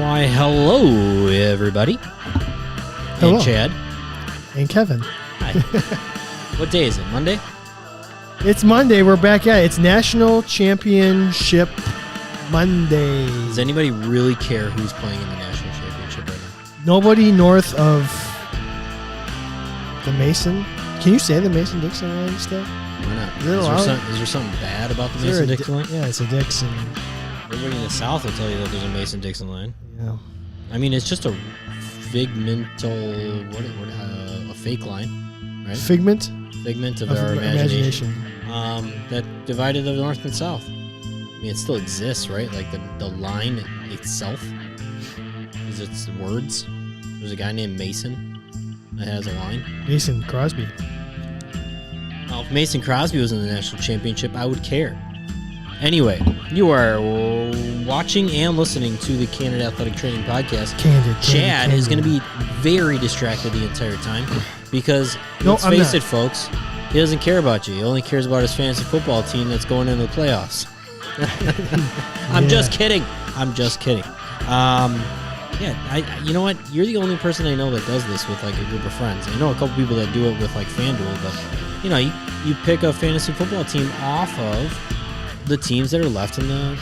Why, hello, everybody. Hello. And Chad. And Kevin. Hi. What day is it? Monday? It's Monday. We're back at it. It's National Championship Monday. Does anybody really care who's playing in the National Championship right now? Nobody north of the Mason. Can you say the Mason-Dixon line still? Why not? Is there something bad about the Mason-Dixon line? Yeah, it's a Dixon. Everybody in the South will tell you that there's a Mason-Dixon line. Yeah. I mean, it's just a figmental, a fake line, right? Figment of our imagination. That divided the North and South. I mean, it still exists, right? Like the line itself is its words. There's a guy named Mason that has a line. Mason Crosby. Well, if Mason Crosby was in the national championship, I would care. Anyway, you are watching and listening to the Candid Athletic Training podcast. Chad is going to be very distracted the entire time because, let's face it, folks, he doesn't care about you. He only cares about his fantasy football team that's going into the playoffs. I'm just kidding. You know what? You're the only person I know that does this with like a group of friends. I know a couple people that do it with like FanDuel, but you pick a fantasy football team off of the teams that are left in the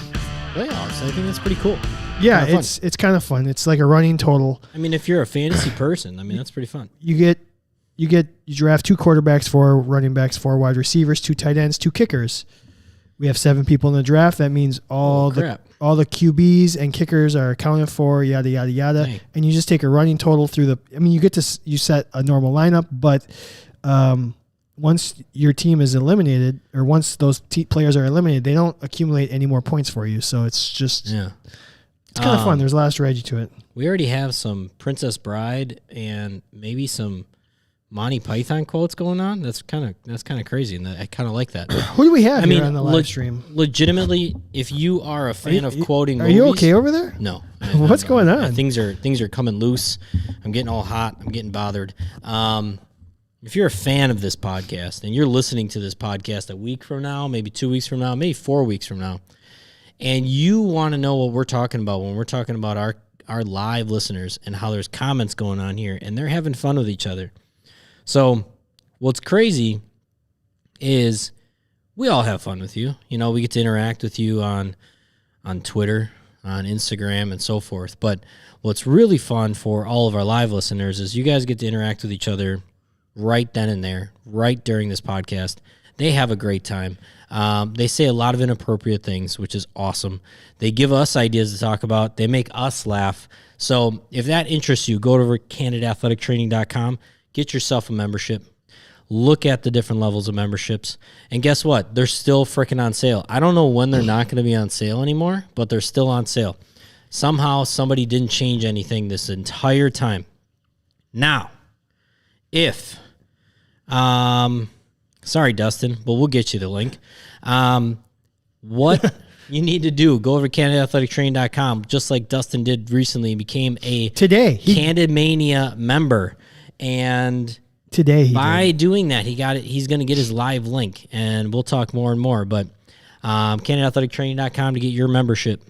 playoffs. I think that's pretty cool. Yeah, it's kind of fun. It's like a running total. I mean, if you're a fantasy person, I mean, that's pretty fun. You draft 2 quarterbacks, 4 running backs, 4 wide receivers, 2 tight ends, 2 kickers. We have 7 people in the draft. That means all the QBs and kickers are accounted for, yada, yada, yada. Dang. And you just take a running total through you set a normal lineup, but once your team is eliminated, or once those players are eliminated, they don't accumulate any more points for you. So it's just, it's kind of fun. There's a lot of strategy to it. We already have some Princess Bride and maybe some Monty Python quotes going on. That's kind of crazy, and I kind of like that. Who do we have here on the live stream? Legitimately, if you are a fan of quoting movies, you okay over there? No. What's going on? Things are coming loose. I'm getting all hot. I'm getting bothered. If you're a fan of this podcast and you're listening to this podcast a week from now, maybe 2 weeks from now, maybe 4 weeks from now, and you want to know what we're talking about when we're talking about our live listeners and how there's comments going on here and they're having fun with each other. So what's crazy is we all have fun with you. We get to interact with you on Twitter, on Instagram, and so forth. But what's really fun for all of our live listeners is you guys get to interact with each other right then and there, right during this podcast. They have a great time. They say a lot of inappropriate things, which is awesome. They give us ideas to talk about. They make us laugh. So if that interests you, go to candidathletictraining.com. Get yourself a membership. Look at the different levels of memberships. And guess what? They're still freaking on sale. I don't know when they're not going to be on sale anymore, but they're still on sale. Somehow somebody didn't change anything this entire time. Now, sorry, Dustin, but we'll get you the link. What you need to do, go over to CandidAthleticTraining.com, just like Dustin did recently, became a Candid Mania member. And by doing that, he's going to get his live link, and we'll talk more and more. But CandidAthleticTraining.com to get your membership.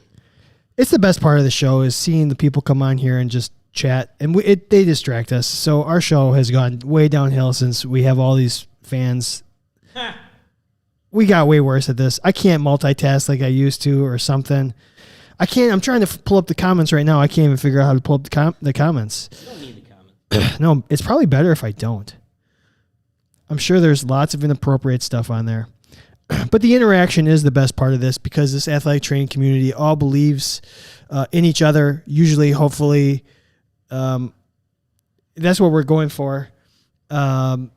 It's the best part of the show is seeing the people come on here and just chat, and they distract us. So our show has gone way downhill since we have all these fans. We got way worse at this. I can't multitask like I used to or something. I can't. I'm trying to pull up the comments right now. I can't even figure out how to pull up the comments. You don't need the comments. No, it's probably better if I don't. I'm sure there's lots of inappropriate stuff on there. But the interaction is the best part of this because this athletic training community all believes in each other, usually, hopefully. That's what we're going for. Like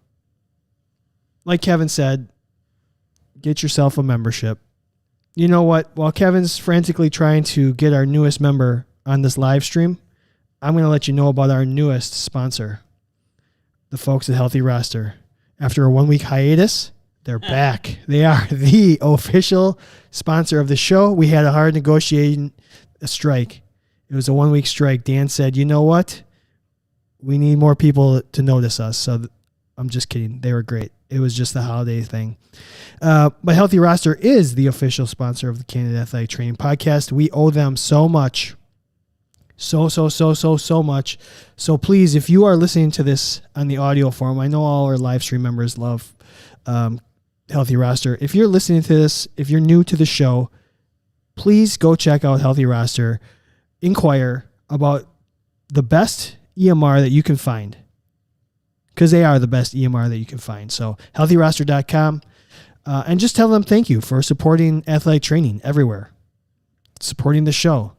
Kevin said, get yourself a membership. You know what? While Kevin's frantically trying to get our newest member on this live stream, I'm going to let you know about our newest sponsor, the folks at Healthy Roster. After a 1-week hiatus, they're back. They are the official sponsor of the show. We had a hard negotiating strike. It was a 1-week strike. Dan said, you know what? We need more people to notice us. So I'm just kidding. They were great. It was just the holiday thing. But Healthy Roster is the official sponsor of the Candid Athletic Training podcast. We owe them so much. so much. So please, if you are listening to this on the audio form, I know all our live stream members love Healthy Roster. If you're listening to this, if you're new to the show, please go check out Healthy Roster. Inquire about the best EMR that you can find, because they are the best EMR that you can find. So healthyroster.com, and just tell them thank you for supporting athletic training everywhere, supporting the show.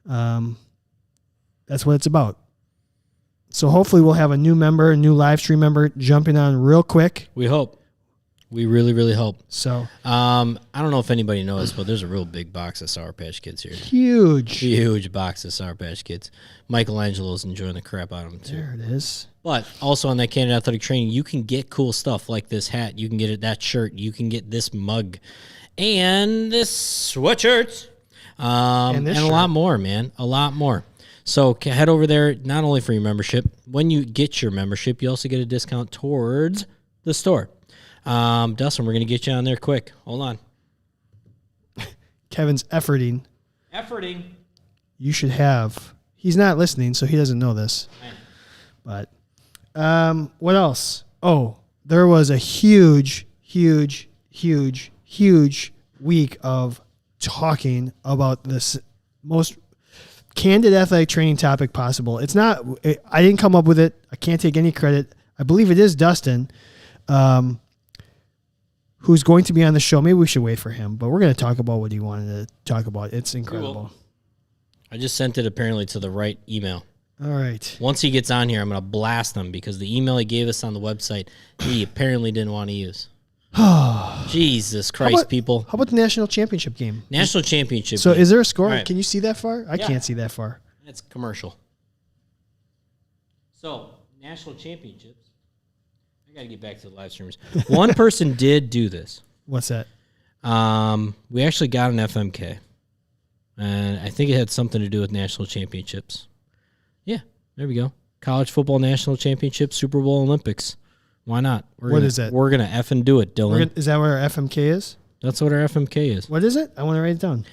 That's what it's about. So hopefully we'll have a new member, a new live stream member jumping on real quick. We hope. We really, really hope. So, I don't know if anybody knows, but there's a real big box of Sour Patch Kids here. Huge box of Sour Patch Kids. Michelangelo's enjoying the crap out of them, too. There it is. But also on that Candid Athletic Training, you can get cool stuff like this hat. You can get that shirt. You can get this mug and this sweatshirt. And a lot more, man. A lot more. So head over there, not only for your membership. When you get your membership, you also get a discount towards the store. Dustin, we're going to get you on there quick. Hold on. Kevin's efforting. You should have. He's not listening, so he doesn't know this. But what else? Oh, there was a huge week of talking about this most candid athletic training topic possible. It's not, I didn't come up with it. I can't take any credit. I believe it is Dustin, who's going to be on the show. Maybe we should wait for him, but we're going to talk about what he wanted to talk about. It's incredible. I just sent it apparently to the right email. All right. Once he gets on here, I'm going to blast him because the email he gave us on the website, he apparently didn't want to use. Jesus Christ, people. How about the national championship game? National championship So game. is there a score? Right. Can you see that far? I can't see that far. That's commercial. So, national championships. I got to get back to the live streamers. One person did do this. What's that? We actually got an FMK. And I think it had something to do with national championships. Yeah, there we go. College football national championship, Super Bowl, Olympics. Why not? What is that? We're going to effing do it, Dylan. Is that where our FMK is? That's what our FMK is. What is it? I want to write it down.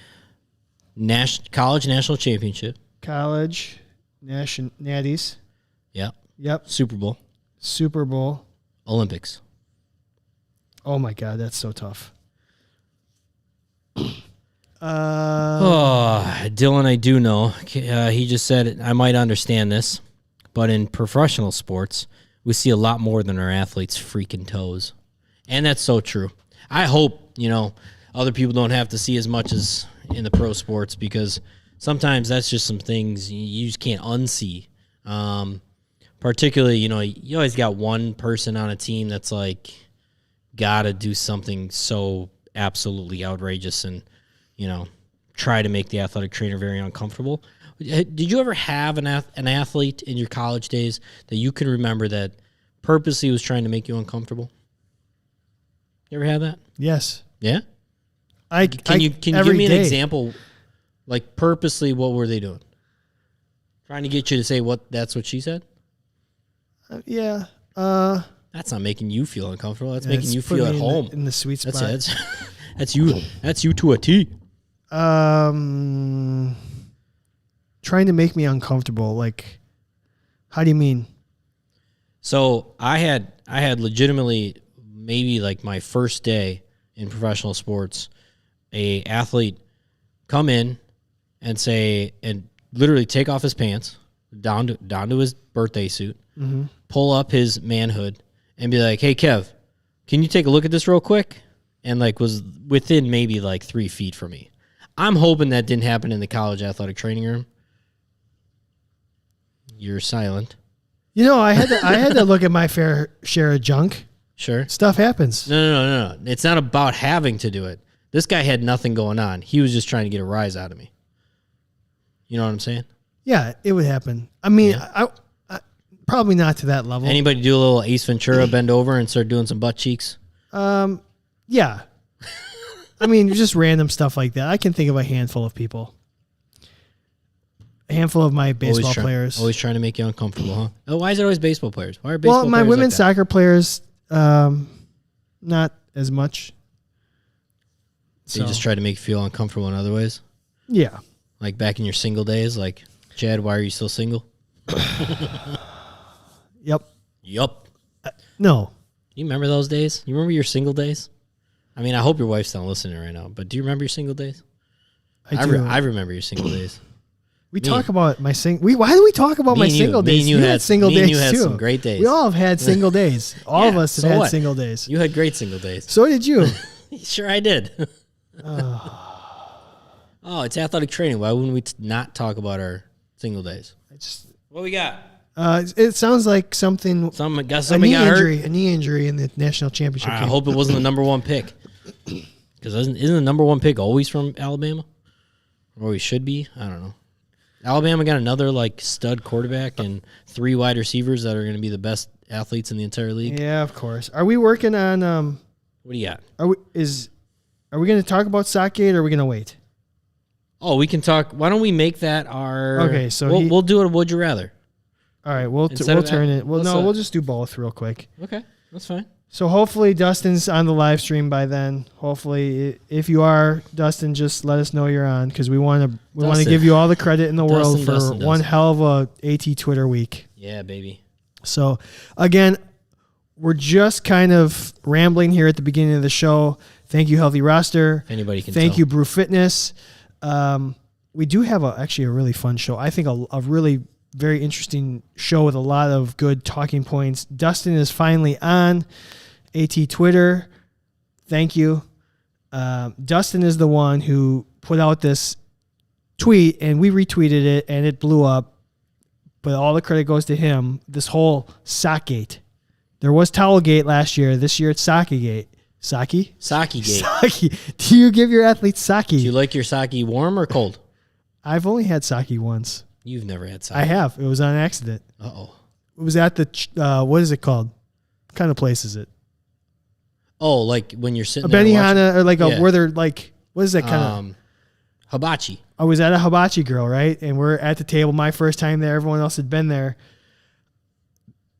College national championship. College natties. Yep. Super Bowl. Olympics. Oh, my God. That's so tough. Dylan, I do know. He just said, I might understand this, but in professional sports, we see a lot more than our athletes' freaking toes. And that's so true. I hope, other people don't have to see as much as in the pro sports, because sometimes that's just some things you just can't unsee. Particularly, you always got one person on a team that's like got to do something so absolutely outrageous and, try to make the athletic trainer very uncomfortable. Did you ever have an athlete in your college days that you can remember that purposely was trying to make you uncomfortable? You ever had that? Yes. Yeah? Can you give me an example, like purposely what were they doing? Trying to get you to say that's what she said? Yeah. That's not making you feel uncomfortable. That's making you feel at home. In the sweet spot. That's you. That's you to a T. Trying to make me uncomfortable. Like, how do you mean? So I had legitimately maybe like my first day in professional sports, a athlete come in and say, and literally take off his pants down to his birthday suit, pull up his manhood, and be like, "Hey, Kev, can you take a look at this real quick?" And like was within maybe like 3 feet from me. I'm hoping that didn't happen in the college athletic training room. You're silent. I had to look at my fair share of junk. Sure. Stuff happens. No. It's not about having to do it. This guy had nothing going on. He was just trying to get a rise out of me. You know what I'm saying? Yeah, it would happen. I mean, I probably not to that level. Anybody do a little Ace Ventura, bend over and start doing some butt cheeks? Yeah. I mean, just random stuff like that. I can think of a handful of people. A handful of my baseball players. Always trying to make you uncomfortable, huh? Oh, why is it always baseball players? Why are baseball players my women's like soccer players, not as much. They just try to make you feel uncomfortable in other ways? Yeah. Like back in your single days? Like, Chad, why are you still single? Yep. Yup. No. You remember those days? You remember your single days? I mean, I hope your wife's not listening right now, but do you remember your single days? I do. I remember your single days. We talk about my why do we talk about my single days? You had single days you had too. Some great days. We all have had single days. All of us have had single days. You had great single days. So did you. Sure, I did. Oh, it's athletic training. Why wouldn't we not talk about our single days? What we got? It sounds like something. Somebody got A hurt. knee injury in the national championship I game. hope it wasn't the number one pick. Because isn't the number one pick always from Alabama? Or he should be? I don't know. Alabama got another stud quarterback and 3 wide receivers that are going to be the best athletes in the entire league. Yeah, of course. Are we working on? What do you got? Are we going to talk about Sockgate or are we going to wait? Oh, we can talk. Why don't we make that our? Okay, so we'll do it. Would you rather? All right, we'll turn it. Well, no, we'll just do both real quick. Okay, that's fine. So hopefully Dustin's on the live stream by then. Hopefully, if you are, Dustin, just let us know you're on because we want to give you all the credit in the world for one hell of a AT Twitter week. Yeah, baby. So again, we're just kind of rambling here at the beginning of the show. Thank you, Healthy Roster. If anybody can Thank tell. you, Brew Fitness. We do have actually a really fun show. I think a really very interesting show with a lot of good talking points. Dustin is finally on AT Twitter. Thank you. Dustin is the one who put out this tweet, and we retweeted it, and it blew up. But all the credit goes to him. This whole Sockgate. There was Towelgate last year. This year it's Sockygate. Sake? Sakigate. Sake. Do you give your athletes sake? Do you like your sake warm or cold? I've only had sake once. You've never had sake. I have. It was on accident. Uh-oh. It was at the, what is it called? What kind of place is it? Oh, like when you're sitting A there Benihana or yeah. where they're what is that kind of? Hibachi. I was at a hibachi grill, right? And we're at the table. My first time there. Everyone else had been there.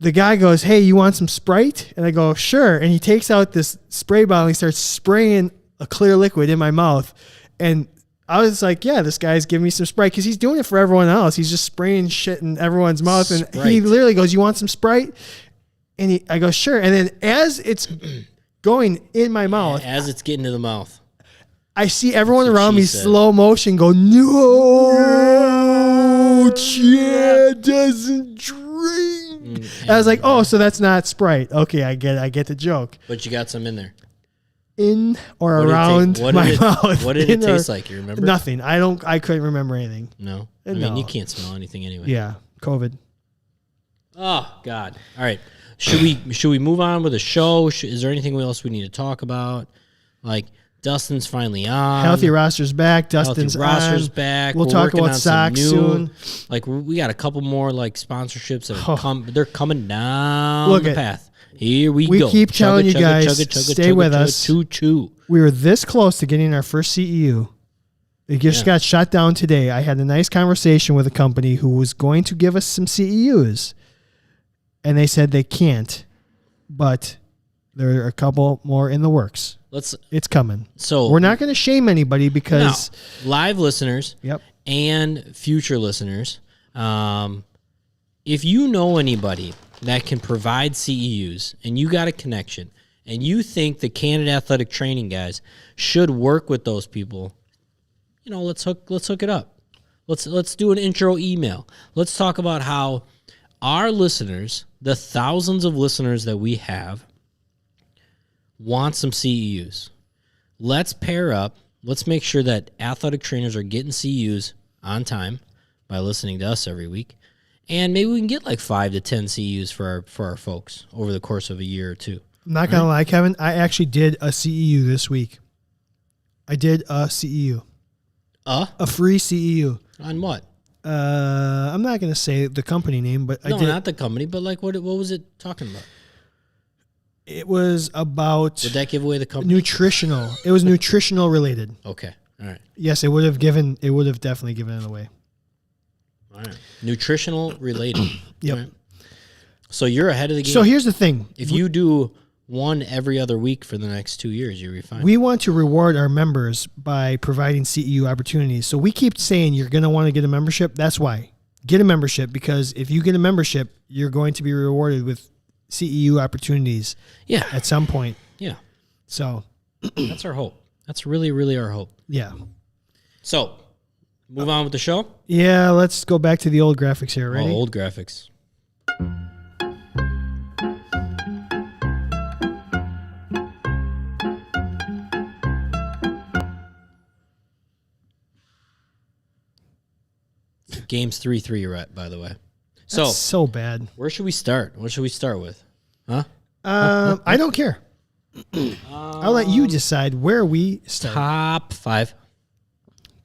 The guy goes, "Hey, you want some Sprite?" And I go, "Sure." And he takes out this spray bottle and he starts spraying a clear liquid in my mouth. And I was like, yeah, this guy's giving me some Sprite because he's doing it for everyone else. He's just spraying shit in everyone's mouth. And Sprite. he literally goes, "You want some Sprite?" And I go, "Sure." And then as it's going in my mouth, As it's getting to the mouth. I see everyone That's what around she me said. slow motion go, "No, Chad doesn't drink." And I was like, "Oh, so that's not Sprite." Okay, I get the joke. But you got some in there. In or What did it around ta- what my did it- mouth. What did it In or- taste like? You remember? Nothing. I couldn't remember anything. No. I No. mean, you can't smell anything anyway. Yeah, COVID. Oh God! All right, should we move on with the show? Is there anything else we need to talk about? Like Dustin's finally on. Healthy roster's back. Dustin's roster's on. back. We'll We're talk working about on some socks new, soon. Like we got a couple more sponsorships that have they're coming down Look the at- path. Here we We go. keep telling you guys, stay with us. Choo. We were this close to getting our first CEU. It just got shut down today. I had a nice conversation with a company who was going to give us some CEUs, and they said they can't, but there are a couple more in the works. It's coming. So We're not going to shame anybody because live listeners Yep. and future listeners, if you know anybody that can provide CEUs and you got a connection and you think the Candid Athletic Training guys should work with those people, let's hook it up. Let's do an intro email. Let's talk about how our listeners, the thousands of listeners that we have, want some CEUs. Let's pair up. Let's make sure that athletic trainers are getting CEUs on time by listening to us every week. And maybe we can get 5 to 10 CEUs for our folks over the course of a year or two. I'm not going to lie, Kevin. I actually did a CEU this week. I did a CEU. A free CEU. On what? I'm not going to say the company name, but No, I did. not the company, but what was it talking about? It was about Did that give away the company? nutritional. It was nutritional related. Okay. All right. Yes, it would have definitely given it away. All right. Nutritional related. Yep. All right. So you're ahead of the game. So here's the thing. If you do one every other week for the next 2 years, you'll be fine. We want to reward our members by providing CEU opportunities. So we keep saying you're going to want to get a membership. That's why. get a membership, because if you get a membership, you're going to be rewarded with CEU opportunities Yeah. at some point. Yeah. So That's our hope. That's really, really our hope. yeah. So, move on with the show. Yeah, let's go back to the old graphics here. Ready? Oh, old graphics. Game's 3-3 you're at, by the way. That's so bad. Where should we start? What should we start with? Huh? I don't care. I'll let you decide where we start. Top 5.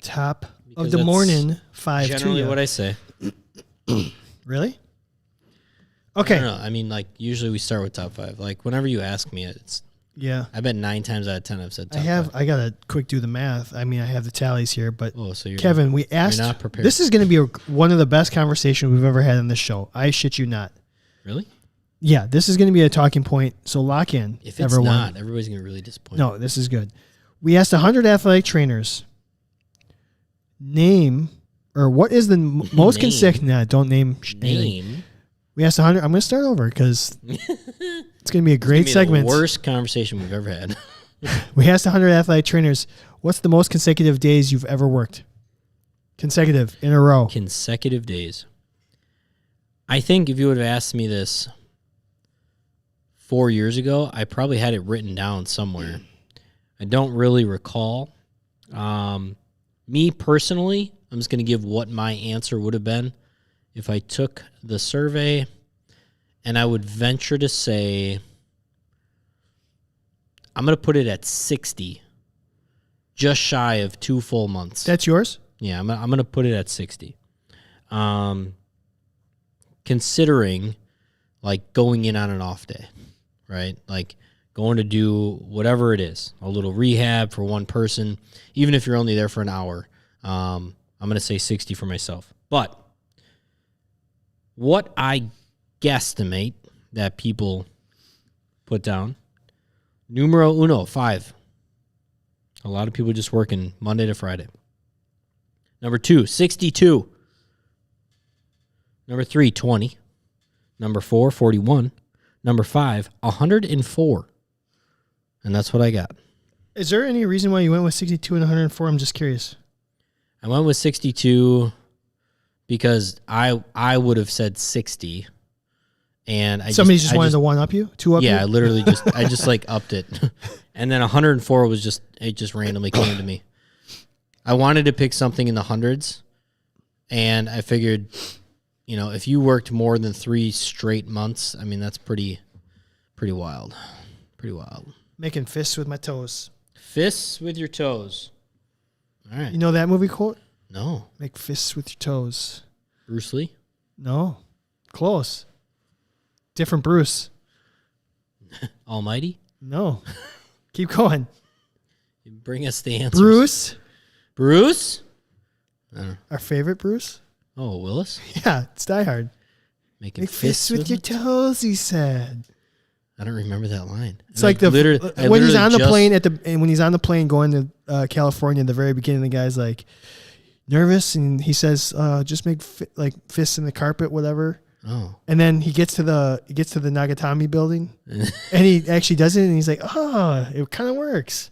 Top Because of the that's morning 5 to Generally you. what I say. Really? I Okay. don't know. I mean, like, usually we start with top 5. Like, whenever you ask me, it's. Yeah. I bet 9 times out of 10 I've said top 5. I gotta quick do the math. I mean, I have the tallies here, but Oh, so you're Kevin, we asked. not prepared. This is going to be one of the best conversations we've ever had on this show. I shit you not. Really? Yeah, this is going to be a talking point. So lock in. If it's everyone. not, everybody's going to be really disappointed. No, this is good. We asked 100 athletic trainers. Name, or what is the most consecutive? Nah, don't name. Anything. Name. We asked 100. I'm going to start over because it's going to be a great segment. The worst conversation we've ever had. We asked 100 athletic trainers, what's the most consecutive days you've ever worked? Consecutive, in a row. Consecutive days. I think if you would have asked me this 4 years ago, I probably had it written down somewhere. I don't really recall. Me personally, I'm just going to give what my answer would have been if I took the survey, and I would venture to say I'm going to put it at 60, just shy of 2 full months. That's yours? Yeah, I'm going to put it at 60. Considering, like, going in on an off day, right? Like, going to do whatever it is, a little rehab for one person, even if you're only there for an hour. I'm going to say 60 for myself. But what I guesstimate that people put down, numero uno, 5. A lot of people just working Monday to Friday. Number 2, 62. Number 3, 20. Number 4, 41. Number 5, 104. And that's what I got. Is there any reason why you went with 62 and 104? I'm just curious. I went with 62 because I would have said 60. And Somebody just wanted to one up you? Two up you? Yeah, I literally just like upped it. And then 104 was just, it just randomly came to me. I wanted to pick something in the hundreds, and I figured, you know, if you worked more than 3 straight months, I mean, that's pretty wild. Pretty wild. Making fists with my toes. Fists with your toes. All right. You know that movie quote? No. Make fists with your toes. Bruce Lee? No. Close. Different Bruce. Almighty? No. Keep going. Bring us the answers. Bruce. Bruce? Our favorite Bruce? Oh, Willis? Yeah, it's Die Hard. Making Make fists with your toes, he said. I don't remember that line. It's like when he's on the plane when he's on the plane going to California. At the very beginning, the guy's like nervous, and he says, "Just make fists in the carpet, whatever." Oh. And then he gets to the Nagatami building, and he actually does it, and he's like, "Oh, it kind of works."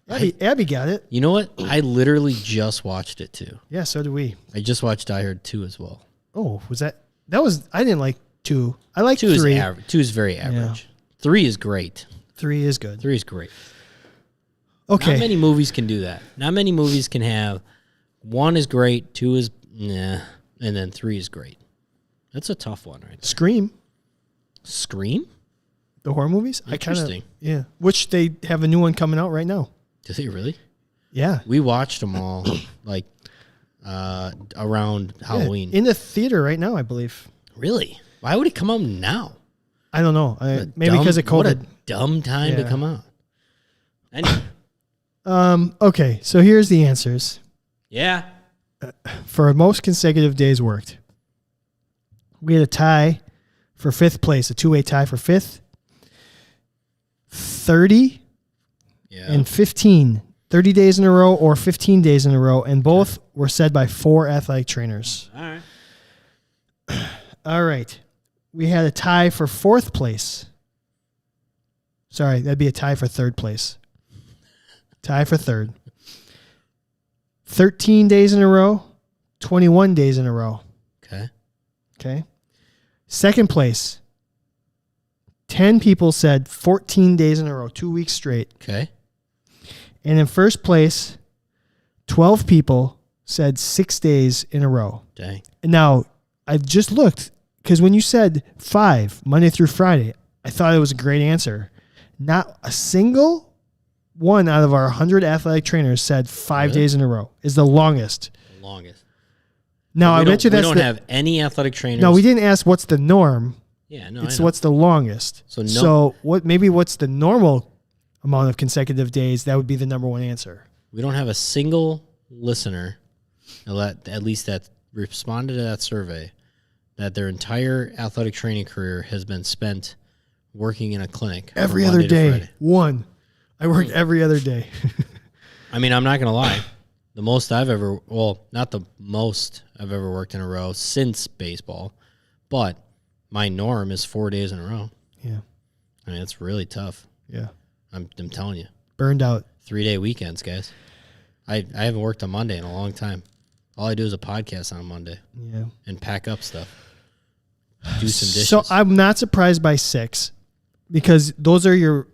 Abby got it. You know what? I literally just watched it too. Yeah, so do we. I just watched Die Hard 2 as well. Oh, that was I didn't like 2. I like 2 3. is average. 2 is very average. 3 is great. 3 is good. 3 is great. Okay. Not many movies can do that. Not many movies can have 1 is great, 2 is nah, and then 3 is great. That's a tough one, right there. Scream? The horror movies? Interesting. Yeah. Which they have a new one coming out right now. Do they really? Yeah. We watched them all like around Halloween. In the theater right now, I believe. Really? Why would it come out now? I don't know. Maybe because of COVID. What a dumb time to come out. Anyway. Okay, so here's the answers. Yeah. For most consecutive days worked, we had a tie for 5th place, a 2-way tie for 5th. 30 and 15. 30 days in a row or 15 days in a row, and both were said by 4 athletic trainers. All right. All right. We had a tie for 4th place. Sorry, that'd be a tie for 3rd place. Tie for 3rd. 13 days in a row, 21 days in a row. Okay. 2nd place. 10 people said 14 days in a row, 2 weeks straight. Okay. And in 1st place, 12 people said 6 days in a row. Dang. And now, I've just looked, because when you said 5, Monday through Friday, I thought it was a great answer. Not a single one out of our 100 athletic trainers said 5 days in a row is the longest. The longest. Now, I bet you that's we don't have any athletic trainers. No, we didn't ask what's the norm. Yeah, no, It's what's the longest. So what's the normal amount of consecutive days? That would be the number one answer. We don't have a single listener, at least that responded to that survey, that their entire athletic training career has been spent working in a clinic every other day. One. I work every other day. I mean, I'm not going to lie. The most I've ever, not the most I've ever worked in a row since baseball, but my norm is 4 days in a row. Yeah. I mean, it's really tough. Yeah. I'm telling you. Burned out. 3-day weekends, guys. I haven't worked on Monday in a long time. All I do is a podcast on Monday. Yeah. And pack up stuff. Do some dishes. So I'm not surprised by 6 because those are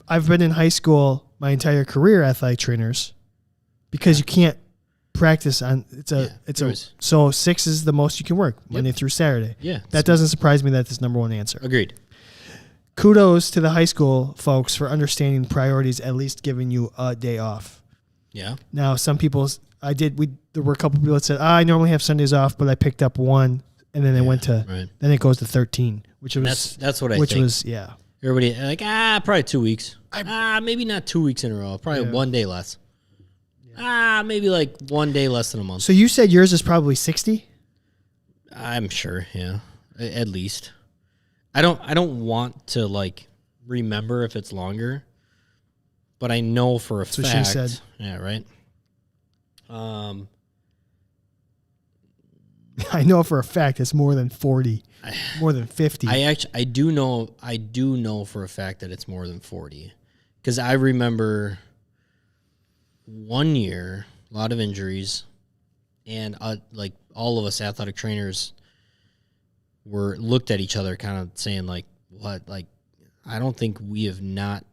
I've been in high school my entire career athletic trainers because you can't practice on so 6 is the most you can work Monday through Saturday. Yeah. That doesn't surprise me that this number one answer. Agreed. Kudos to the high school folks for understanding priorities, at least giving you a day off. Yeah. Now, some people, there were a couple people that said, I normally have Sundays off, but I picked up one, and then then it goes to 13, which was, that's what I think. Which was, yeah. Everybody like, probably 2 weeks. Maybe not 2 weeks in a row. Probably 1 day less. Maybe like 1 day less than a month. So you said yours is probably 60? I'm sure, yeah. At least. I don't want to like remember if it's longer, but I know for a fact. That's what she said. Yeah, right. I know for a fact it's more than 40, more than 50. I do know for a fact that it's more than 40, because I remember one year, a lot of injuries, and like all of us athletic trainers were looked at each other kind of saying like, what, like, I don't think we have not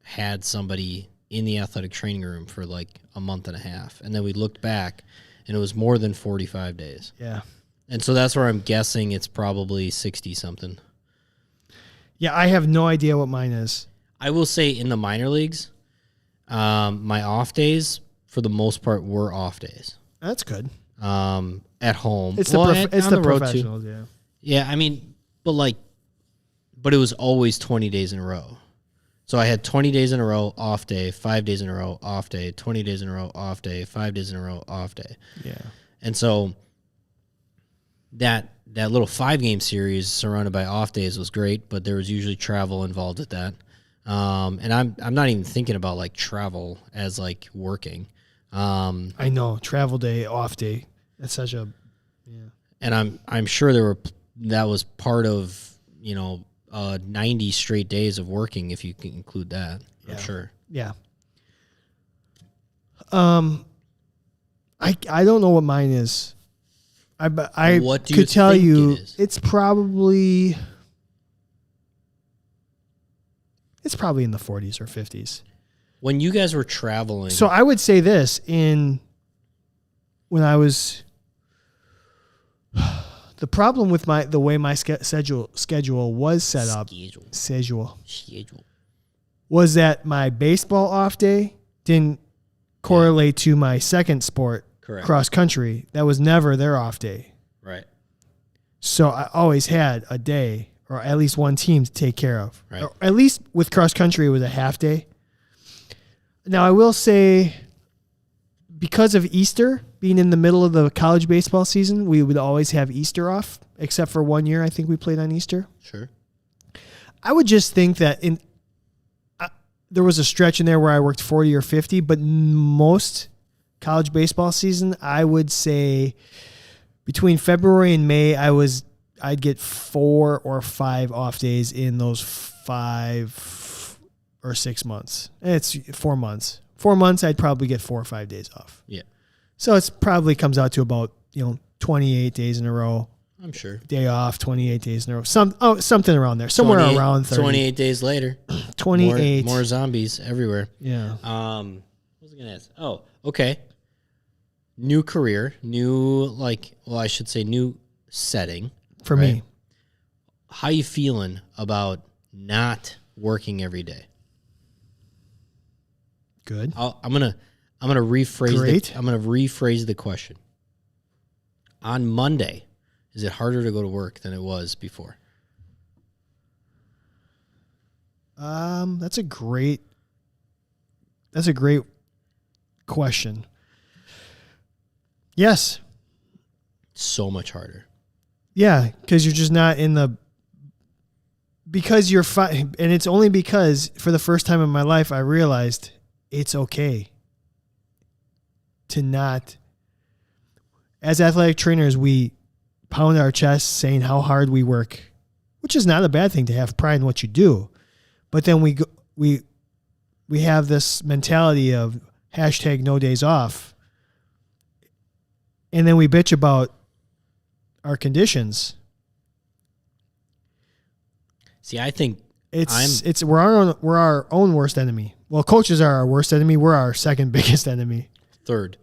had somebody in the athletic training room for like a month and a half. And then we looked back and it was more than 45 days. Yeah. And so that's where I'm guessing it's probably 60 something. Yeah. I have no idea what mine is. I will say in the minor leagues, my off days for the most part were off days. That's good. At home. It's the professionals. Yeah. Yeah, I mean, but it was always 20 days in a row. So I had 20 days in a row, off day, 5 days in a row, off day, 20 days in a row, off day, 5 days in a row, off day. Yeah. And so that little 5-game series surrounded by off days was great, but there was usually travel involved with that. And I'm not even thinking about like travel as like working. I know, travel day, off day. That's such a And I'm sure that was part of, 90 straight days of working, if you can include that. I'm sure. Yeah. I don't know what mine is. I what do could tell think you it is? it's probably in the 40s or 50s. When you guys were traveling. So I would say this when I was. The problem with the way my schedule was set up was that my baseball off day didn't correlate to my second sport, correct, cross country. That was never their off day. Right. So I always had a day or at least one team to take care of. Right. Or at least with cross country, it was a half day. Now I will say, because of Easter being in the middle of the college baseball season, we would always have Easter off, except for 1 year I think we played on Easter. Sure. I would just think that there was a stretch in there where I worked 40 or 50, but most college baseball season, I would say between February and May, I I'd get 4 or 5 off days in those 5 or 6 months. It's 4 months. 4 months, I'd probably get 4 or 5 days off. Yeah. So it's probably comes out to about, 28 days in a row. I'm sure. Day off, 28 days in a row. Something around there. Somewhere around 30. 28 days later. 28. More zombies everywhere. Yeah. What was I going to ask? Oh, okay. New career, new setting. For me. How you feeling about not working every day? Good. I'm gonna rephrase the question. On Monday, is it harder to go to work than it was before? That's a great question. Yes. So much harder. Yeah, because you're just not in the. Because you're and it's only because for the first time in my life I realized it's okay to not. As athletic trainers, we pound our chests saying how hard we work, which is not a bad thing to have pride in what you do. But then we have this mentality of hashtag no days off. And then we bitch about our conditions. See, I think we're our own worst enemy. Well, coaches are our worst enemy. We're our second biggest enemy. Third.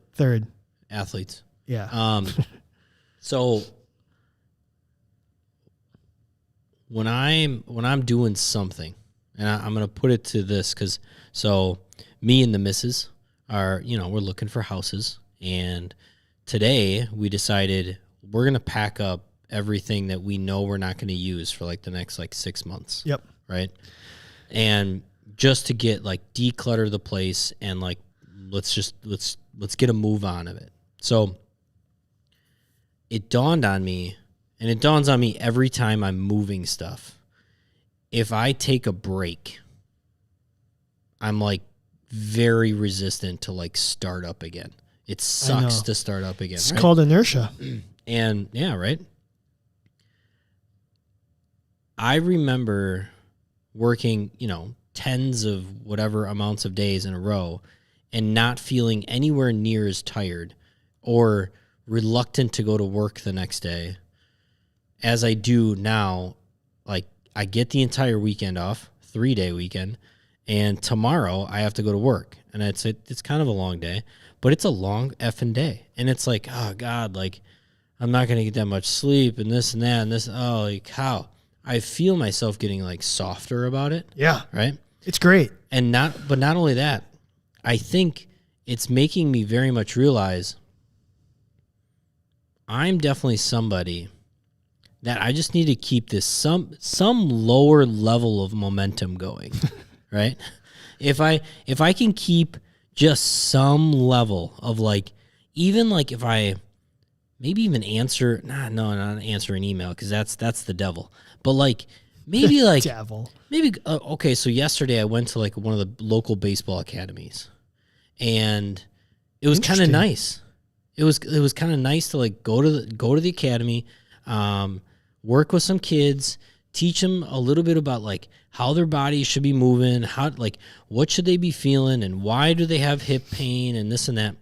Athletes. Yeah. So when I'm doing something, and I'm going to put it to this so me and the missus are, we're looking for houses, and today we decided we're going to pack up everything that we know we're not going to use for the next 6 months. Yep. Right. And just to get declutter the place and let's get a move on of it. So it dawned on me, and it dawns on me every time I'm moving stuff. If I take a break, I'm very resistant to start up again. It sucks to start up again. It's called inertia. And yeah, right. I remember working, tens of whatever amounts of days in a row and not feeling anywhere near as tired or reluctant to go to work the next day as I do now. I get the entire weekend off, 3-day weekend, and tomorrow I have to go to work, and it's kind of a long day, but it's a long effing day, and it's oh God, I'm not gonna get that much sleep and this and that and this. Oh, how I feel myself getting softer about it. Yeah, right. It's great, and not only that, I think it's making me very much realize I'm definitely somebody that I just need to keep this some lower level of momentum going, right? If I can keep just some level of even if I maybe even answer, not answer an email because that's the devil, but maybe devil. Maybe okay. So yesterday I went to one of the local baseball academies, and it was kind of nice. It was kind of nice to go to the academy, work with some kids, teach them a little bit about how their bodies should be moving, how what should they be feeling, and why do they have hip pain and this and that.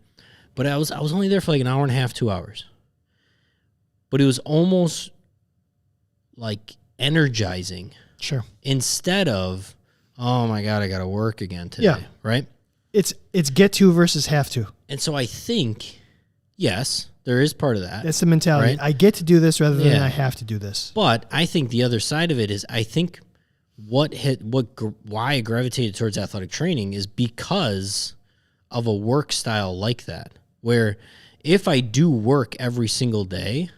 But I was only there for an hour and a half, 2 hours. But it was almost energizing. Sure. Instead of, oh my God, I got to work again today. Yeah. Right. It's get to versus have to. And so I think, yes, there is part of that. That's the mentality. Right? I get to do this rather than I have to do this. But I think the other side of it is I think why I gravitated towards athletic training is because of a work style like that, where if I do work every single day,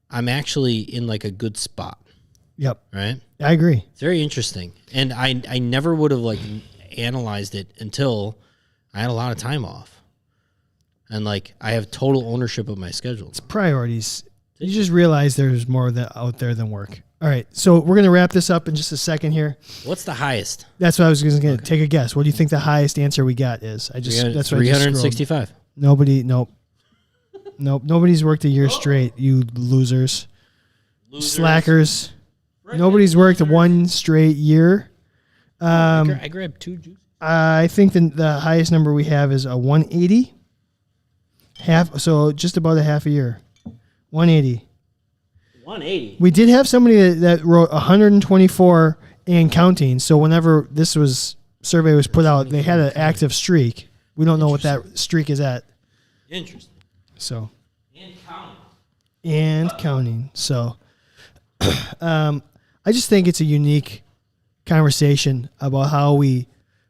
I'm actually in a good spot. Yep. Right? I agree. It's very interesting. And I never would have analyzed it until I had a lot of time off. And I have total ownership of my schedule. It's priorities. You just realize there's more out there than work. All right, so we're gonna wrap this up in just a second here. What's the highest? That's what I was gonna take a guess. What do you think the highest answer we got is? That's 365. Nope. Nobody's worked a year straight. You losers. Losers. slackers. Nobody's worked one straight year. I grabbed 2 juices. I think the highest number we have is a 180. So just about a half a year. 180. 180. We did have somebody that wrote 124 and counting. So whenever this survey was put out, they had an active streak. We don't know what that streak is at. Interesting. So. And counting. And counting. So, I just think it's a unique conversation about how we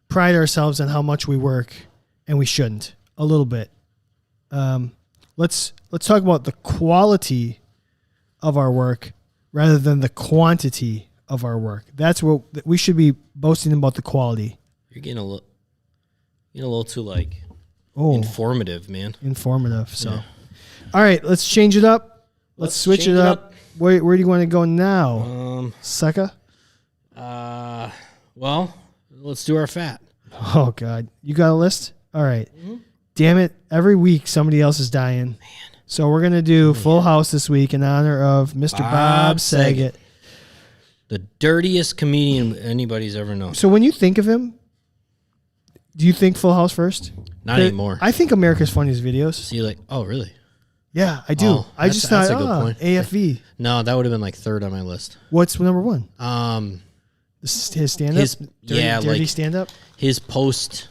pride ourselves on how much we work, and we shouldn't a little bit. Let's talk about the quality of our work rather than the quantity of our work. That's what we should be boasting about, the quality. You're getting a little too informative, man. Informative. So, Yeah. All right, let's change it up. Let's switch it up. Where do you want to go now, sucker? Well, let's do our fat. Oh God, you got a list? All right. Mm-hmm. Damn it! Every week somebody else is dying. Man. So we're gonna do Full House this week in honor of Mr. Bob Saget, the dirtiest comedian anybody's ever known. So when you think of him, do you think Full House first? Not anymore. I think America's Funniest Videos. So you're like, oh really? Yeah, I do. Oh, I just thought, that's a good point. AFV. No, that would have been like 3rd on my list. What's number 1? His stand-up? Dirty stand-up? His post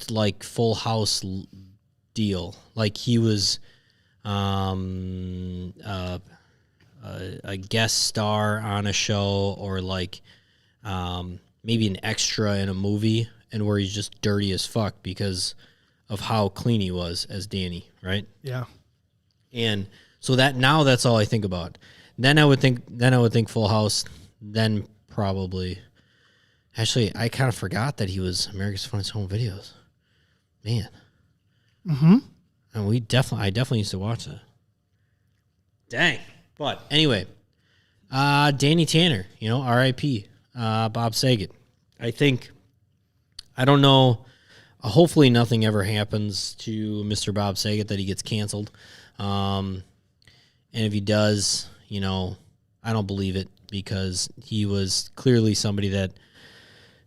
like Full House deal. Like he was a guest star on a show, or like maybe an extra in a movie, and where he's just dirty as fuck because of how clean he was as Danny, right? Yeah. And so that's all I think about. Then I would think Full House, then probably. Actually, I kind of forgot that he was America's Funniest Home Videos. Man. Mm-hmm. And I definitely used to watch that. Dang. But anyway, Danny Tanner, R.I.P. Bob Saget. I don't know. Hopefully nothing ever happens to Mr. Bob Saget that he gets canceled. And if he does, I don't believe it, because he was clearly somebody that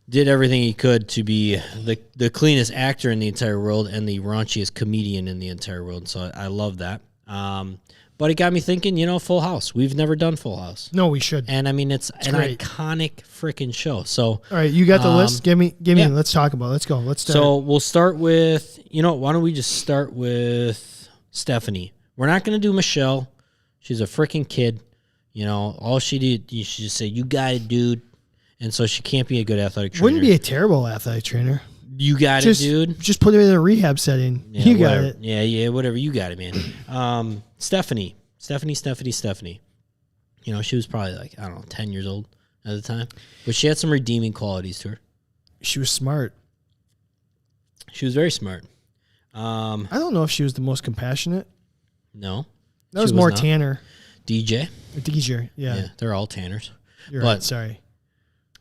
did everything he could to be the cleanest actor in the entire world and the raunchiest comedian in the entire world. So I love that. But it got me thinking, Full House. We've never done Full House. No, we should. And I mean, it's an great. Iconic freaking show. So, all right, you got the list? Give me. Yeah. Let's talk about it. Let's go. Let's start. So we'll start with, why don't we just start with Stephanie? We're not going to do Michelle. She's a freaking kid. All she did, you should just say, you got it, dude. And so she can't be a good athletic trainer. Wouldn't be a terrible athetic trainer. You got it, dude. Just put her in a rehab setting. Yeah, you got whatever. it. Yeah, whatever. You got it, man. Stephanie. She was probably like, I don't know, 10 years old at the time. But she had some redeeming qualities to her. She was smart. She was very smart. I don't know if she was the most compassionate. No. That was more Tanner. DJ. Yeah. They're all Tanners. You're right. Sorry.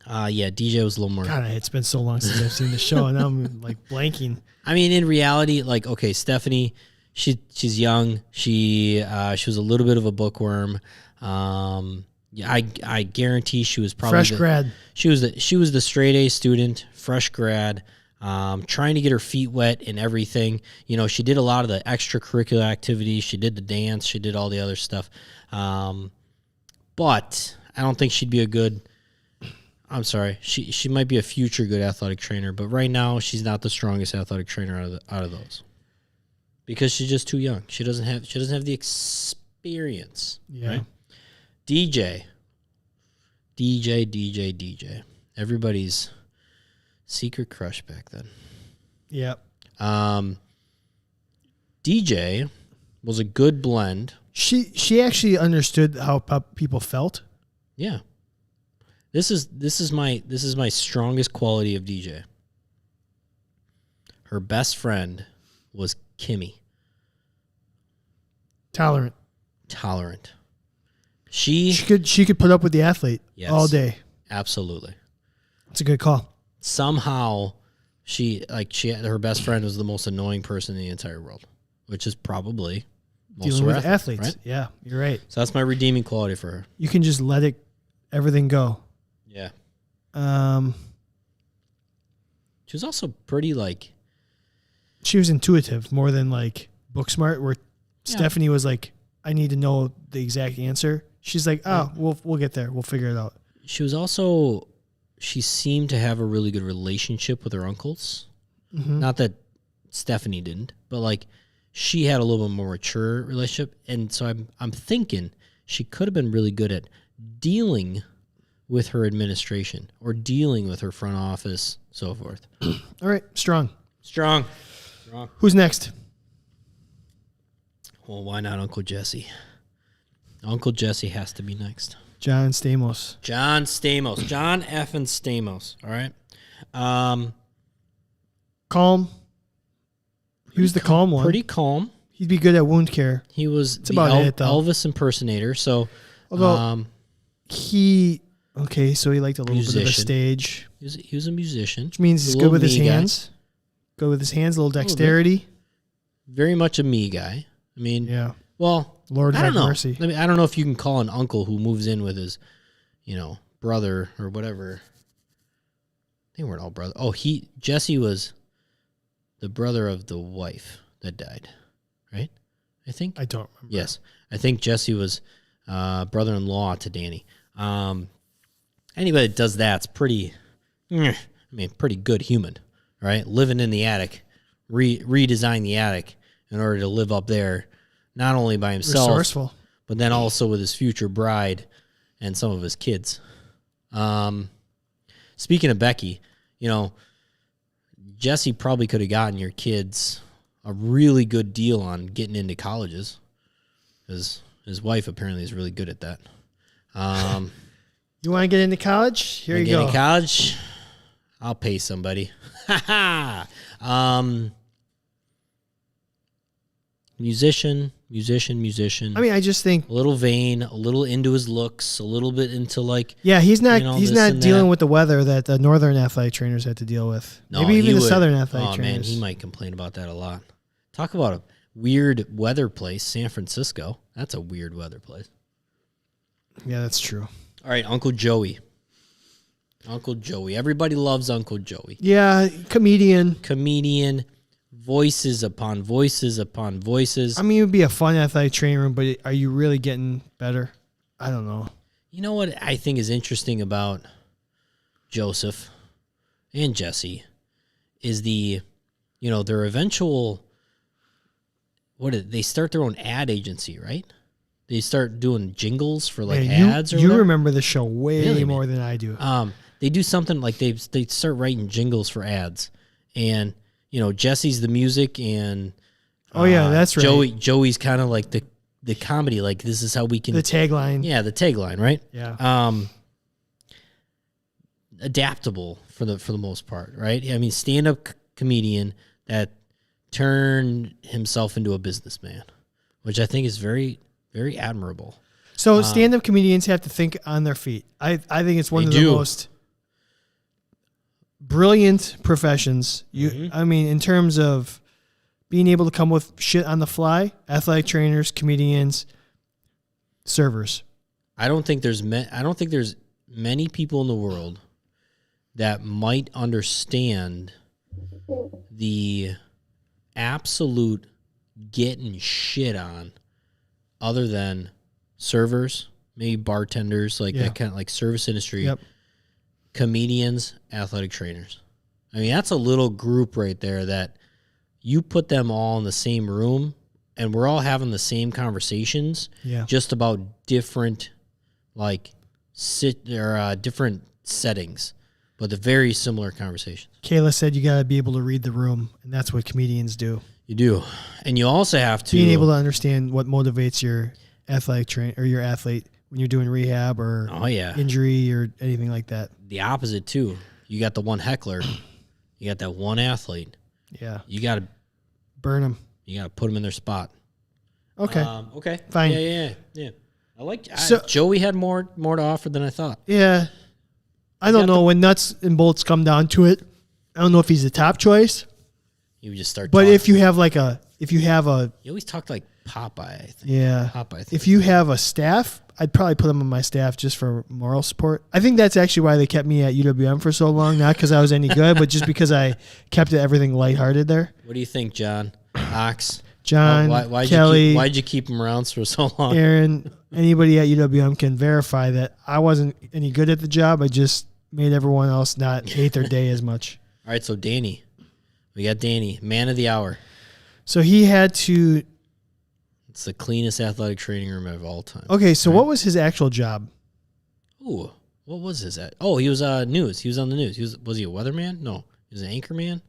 Yeah, DJ was a little more. God, it's been so long since I've seen the show, and now I'm like blanking. I mean, in reality, like, okay, Stephanie, she's young. She was a little bit of a bookworm. Yeah, I guarantee she was probably fresh grad. She was the straight A student, fresh grad, trying to get her feet wet in everything. She did a lot of the extracurricular activities. She did the dance. She did all the other stuff. But I don't think she'd be a good. I'm sorry. She might be a future good athletic trainer, but right now she's not the strongest athletic trainer out of those, because she's just too young. She doesn't have the experience. Yeah. Right? DJ. Everybody's secret crush back then. Yep. DJ was a good blend. She actually understood how people felt. Yeah. This is my strongest quality of DJ. Her best friend was Kimmy. Tolerant. She could put up with the athlete all day. Absolutely. It's a good call. Somehow her best friend was the most annoying person in the entire world, which is probably dealing with are athletes. right? Yeah, you're right. So that's my redeeming quality for her. You can just let everything go. Yeah. Um, She was also pretty she was intuitive more than like book smart. Where Yeah. Stephanie was like, I need to know the exact answer. She's like, oh, we'll get there. We'll figure it out. She seemed to have a really good relationship with her uncles. Mm-hmm. Not that Stephanie didn't, but she had a little bit more mature relationship, and so I'm thinking she could have been really good at dealing with her administration or dealing with her front office, so forth. All right, strong. Who's next? Well, why not Uncle Jesse? Uncle Jesse has to be next. John Stamos. John effing Stamos. All right. Calm. He was the calm one. Pretty calm. He'd be good at wound care. He was That's about it, though. Elvis impersonator. So, Although so he liked a little bit of a stage. He was a musician. Which means he's good with his hands. Good with his hands, a little dexterity. Very much a me guy. I mean, yeah. Well, Lord I don't have know. mercy. I mean, I don't know if you can call an uncle who moves in with his, brother or whatever. They weren't all brothers. Oh, Jesse was the brother of the wife that died, right? I think. I don't remember. Yes, I think Jesse was brother-in-law to Danny. Anybody that does that's pretty. Pretty good human, right? Living in the attic, redesign the attic in order to live up there, not only by himself, resourceful, but then also with his future bride and some of his kids. Speaking of Becky, Jesse probably could have gotten your kids a really good deal on getting into colleges, because his wife apparently is really good at that. You want to get into college? Here you go. Get into college? I'll pay somebody. Musician. I mean, I just think A little vain, a little into his looks, a little bit into he's not this and dealing that. with the weather that the northern athletic trainers had to deal with. No, Maybe even he the would. southern athletic Oh trainers. man, he might complain about that a lot. Talk about a weird weather place, San Francisco. That's a weird weather place. Yeah, that's true. All right, Uncle Joey. Everybody loves Uncle Joey. Yeah, comedian. Voices upon voices upon voices. I mean, it would be a fun athletic training room, but are you really getting better? I don't know. You know what I think is interesting about Joseph and Jesse is their eventual, they start their own ad agency, right? They start doing jingles for ads or you whatever. remember the show way Really, more than I do. They do something like they start writing jingles for ads, and Jesse's the music, and that's right. Joey's kind of like the comedy, like this is how we can The tagline. Yeah, the tagline, right? Yeah. Adaptable for the most part, right? I mean, stand-up comedian that turned himself into a businessman, which I think is very, very admirable. So stand-up comedians have to think on their feet. I think it's one of the most brilliant professions. I mean, in terms of being able to come with shit on the fly, athletic trainers, comedians, servers. I don't think there's many people in the world that might understand the absolute getting shit on other than servers, maybe bartenders, that kind of service industry. Yep. Comedians, athletic trainers. I mean, that's a little group right there that you put them all in the same room and we're all having the same conversations, just about different, different settings, but the very similar conversations. Kayla said you got to be able to read the room, and that's what comedians do. You do. And you also have to... being able to understand what motivates your athletic train or your athlete when you're doing rehab or injury or anything like that. The opposite, too. You got the one heckler. You got that one athlete. Yeah. You got to... burn them. You got to put them in their spot. Okay. Okay. Fine. Yeah. Joey had more to offer than I thought. Yeah. I don't know. When nuts and bolts come down to it, I don't know if he's the top choice. You would just start But talking. if you have You always talked Popeye, I think. Yeah. Popeye. I think If you have a staff, I'd probably put them on my staff just for moral support. I think that's actually why they kept me at UWM for so long. Not because I was any good, but just because I kept everything lighthearted there. What do you think, John? Ox? John, Why'd Kelly, why'd you keep him around for so long? Aaron, anybody at UWM can verify that I wasn't any good at the job. I just made everyone else not hate their day as much. All right, so Danny. We got Danny, man of the hour. So he had to. It's the cleanest athletic training room of all time. Okay, so what was his actual job? Ooh, what was his at? Oh, he was news. He was on the news. Was he a weatherman? No, he was an anchor man.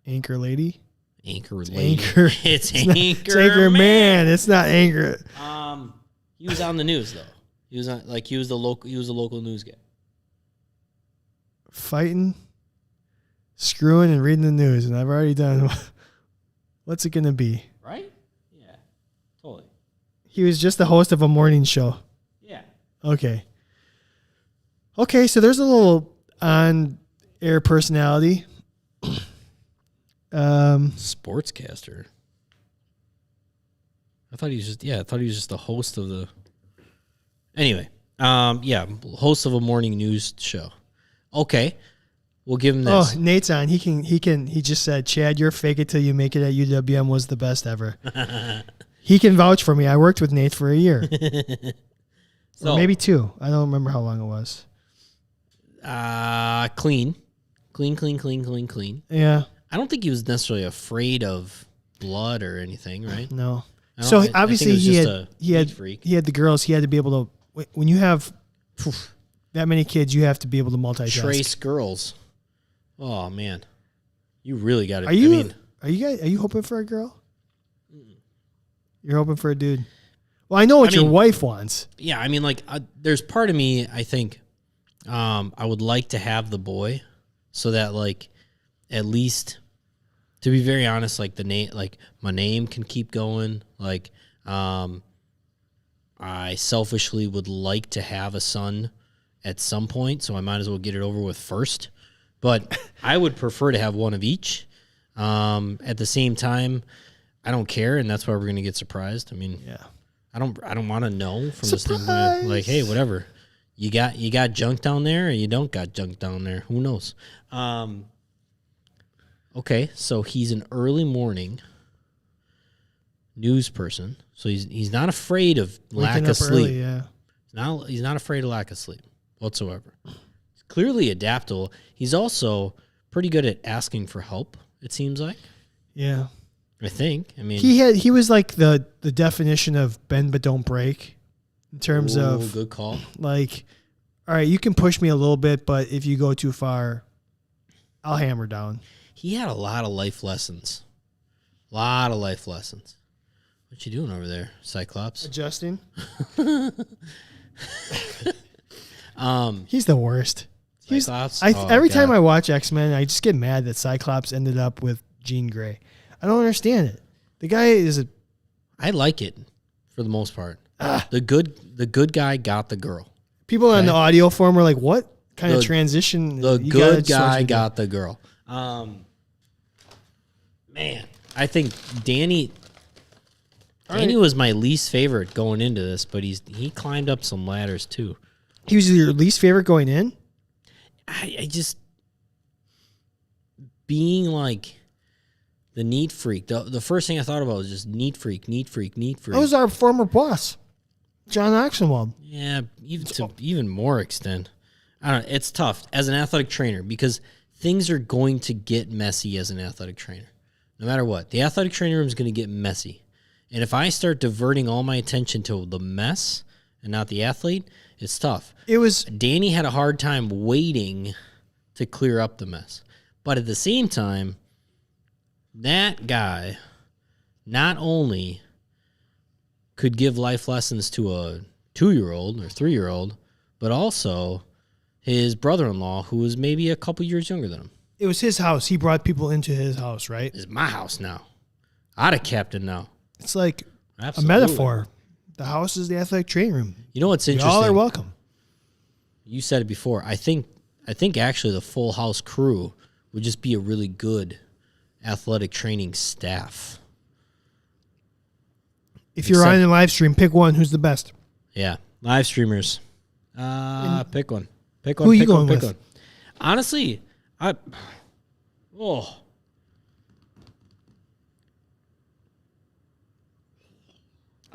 Anchor lady. Anchor lady. Anchor. It's Not- anchor. It's anchor man. It's not anchor. He was on the news though. He was on he was the local news guy. Fighting, screwing, and reading the news, and I've already done. What's it gonna be? Right? Yeah, totally. He was just the host of a morning show. Yeah. Okay. Okay, so there's a little on-air personality. Sportscaster. I thought he was just the host of the. Anyway, host of a morning news show. Okay, we'll give him this. Oh, Nate's on. He just said, Chad, you're fake it till you make it at UWM was the best ever. He can vouch for me. I worked with Nate for a year. Or maybe 2. I don't remember how long it was. Clean. Yeah. I don't think he was necessarily afraid of blood or anything, right? No. So obviously he had the girls. He had to be able to, when you have that many kids, you have to be able to multitask. Trace girls. Oh man, you really got it. Are you hoping for a girl? You're hoping for a dude. Well, I know what your wife wants. Yeah, I mean, there's part of me, I think, I would like to have the boy, so that at least, to be very honest, the name, my name can keep going. I selfishly would like to have a son at some point, so I might as well get it over with first. But I would prefer to have one of each. At the same time, I don't care, and that's why we're going to get surprised. I mean, yeah, I don't want to know from the standpoint hey, whatever. You got junk down there, or you don't got junk down there. Who knows? Okay, so he's an early morning news person, so he's not afraid of lack of sleep. Early, yeah. He's not afraid of lack of sleep whatsoever. He's clearly adaptable. He's also pretty good at asking for help, it seems like. Yeah. I think. I mean, he was like the definition of bend but don't break, in terms of good call. All right, you can push me a little bit, but if you go too far, I'll hammer down. He had a lot of life lessons. What you doing over there, Cyclops? Adjusting. He's the worst. Cyclops. Every time I watch X-Men, I just get mad that Cyclops ended up with Jean Grey. I don't understand it. The guy is I like it for the most part. The good guy got the girl. People on the audio forum were like, "What kind of transition?" The good guy got the girl. Man, I think Danny was my least favorite going into this, but he climbed up some ladders too. He was your least favorite going in? I just being like the neat freak. The first thing I thought about was just neat freak. That was our former boss, John Oxenwald. Yeah, even more extent. I don't know. It's tough as an athletic trainer because things are going to get messy as an athletic trainer. No matter what, the athletic training room is going to get messy. And if I start diverting all my attention to the mess and not the athlete, it's tough. Danny had a hard time waiting to clear up the mess. But at the same time, that guy not only could give life lessons to a 2-year-old or 3-year-old, but also his brother-in-law, who was maybe a couple years younger than him. It was his house. He brought people into his house, right? It's my house now. I'd have kept it now. It's like Absolutely. a metaphor. The house is the athletic training room. You know what's interesting? Y'all are welcome. You said it before. I think actually the Full House crew would just be a really good athletic training staff. If you're on a live stream, pick one. Who's the best? Yeah, live streamers. Pick one. Pick one. Who are you pick going one, pick with? one. Honestly, I'm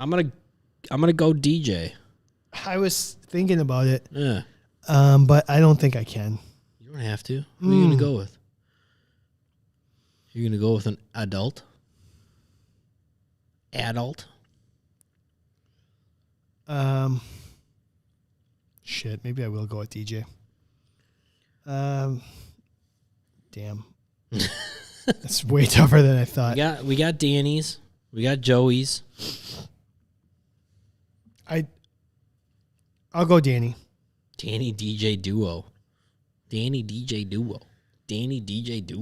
gonna go DJ. I was thinking about it, Yeah. but I don't think I can. You don't have to. Who are you gonna go with? You're gonna go with an adult? Shit, maybe I will go with DJ. Damn. That's way tougher than I thought. We got Danny's. We got Joey's. I'll go Danny. Danny DJ duo. Danny DJ duo.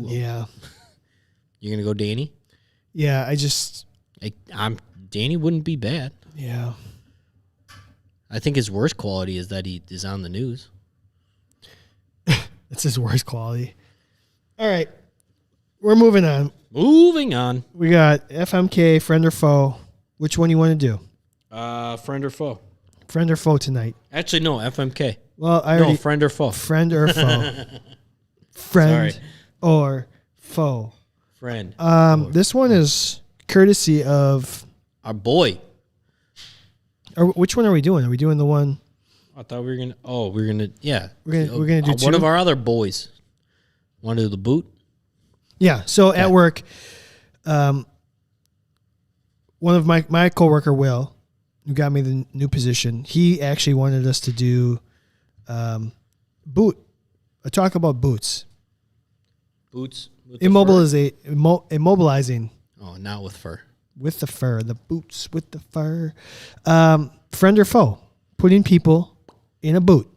Yeah. You're gonna go Danny? Yeah, Danny wouldn't be bad. Yeah. I think his worst quality is that he is on the news. That's his worst quality. All right. We're moving on. We got FMK, friend or foe. Which one you want to do? Friend or foe? Friend or foe tonight? Actually, no, FMK. Well, I already... No, friend or foe. Friend or foe. Friend or foe. Friend. This one is courtesy of... Our boy. Or which one are we doing? Are we doing the one... I thought we were going to... Oh, we're going to... Yeah. We're gonna do two? One of our other boys. Want to do the boot? Yeah. So at work, one of my coworker, Will, who got me the new position, he actually wanted us to do a talk about boots. Boots? Immobilizing. Oh, not with fur. With the fur. The boots with the fur. Friend or foe? Putting people in a boot.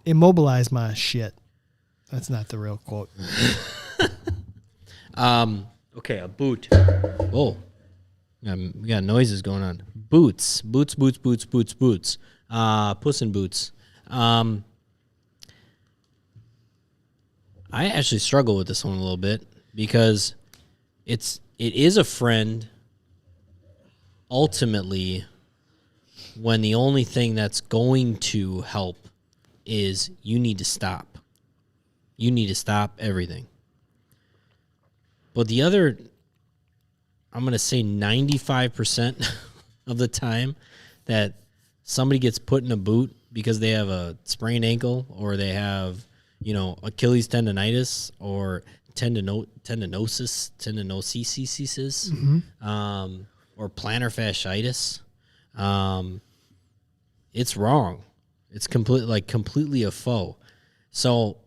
Immobilize my shit. That's not the real quote. Okay, a boot. Oh, we got noises going on. Boots. Puss in boots. I actually struggle with this one a little bit because it is a friend ultimately when the only thing that's going to help is you need to stop. You need to stop everything. But the other, I'm going to say 95% of the time that somebody gets put in a boot because they have a sprained ankle or they have, Achilles tendonitis or tendinosis, or plantar fasciitis, it's wrong. It's completely a foe. So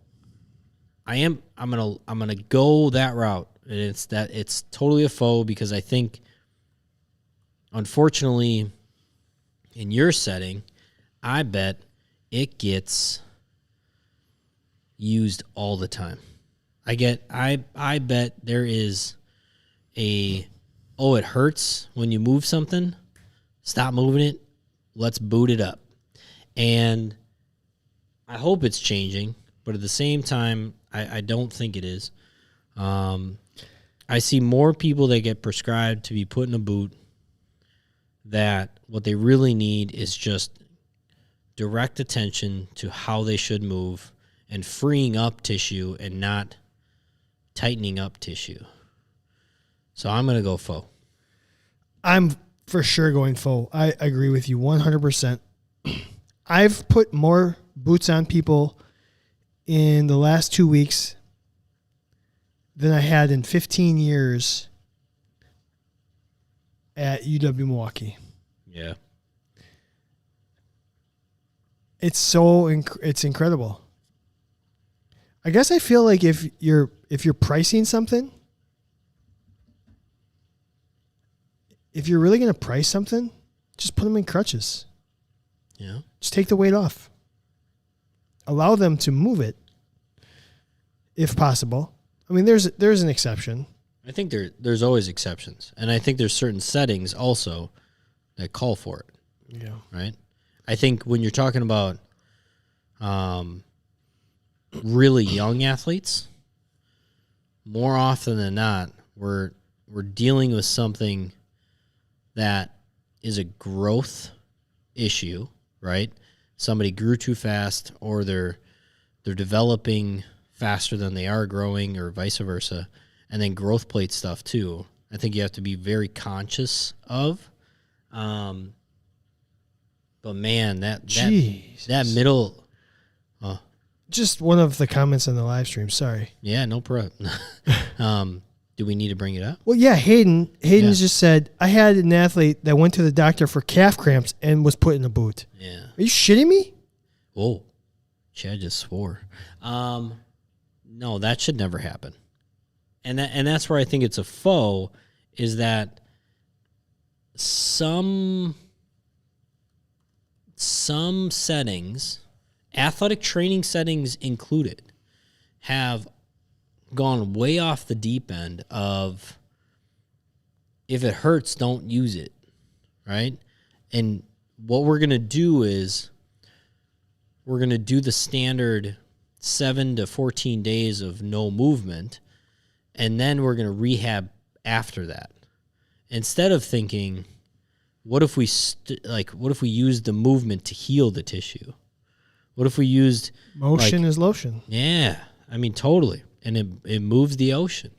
I'm gonna go that route. And it's totally a foe because I think, unfortunately, in your setting, I bet it gets used all the time. I bet there is it hurts when you move something. Stop moving it. Let's boot it up. And I hope it's changing, but at the same time, I don't think it is. I see more people that get prescribed to be put in a boot that what they really need is just direct attention to how they should move and freeing up tissue and not tightening up tissue. So I'm going to go foe. I'm for sure going foe. I agree with you 100%. I've put more boots on people in the last 2 weeks than I had in 15 years at UW Milwaukee. Yeah. It's incredible. I guess I feel like if you're pricing something, if you're really going to price something, just put them in crutches. Yeah. Just take the weight off. Allow them to move it if possible. I mean, there's an exception. I think there's always exceptions. And I think there's certain settings also that call for it. Yeah. Right? I think when you're talking about really young athletes, more often than not, we're dealing with something that is a growth issue, right? Somebody grew too fast, or they're developing faster than they are growing, or vice versa. And then growth plate stuff too. I think you have to be very conscious of. But man, that middle. Just one of the comments on the live stream. Sorry. Yeah, no problem. Do we need to bring it up? Well, yeah, Hayden just said, I had an athlete that went to the doctor for calf cramps and was put in a boot. Yeah. Are you shitting me? Whoa. Chad just swore. No, that should never happen. And that's where I think it's a faux, is that some settings, athletic training settings included, have gone way off the deep end of, if it hurts, don't use it, right? And what we're going to do is we're going to do the standard 7 to 14 days of no movement, and then we're going to rehab after that. Instead of thinking, what if we used the movement to heal the tissue? What if we used motion is lotion? Yeah, I mean, totally. And it moves the ocean.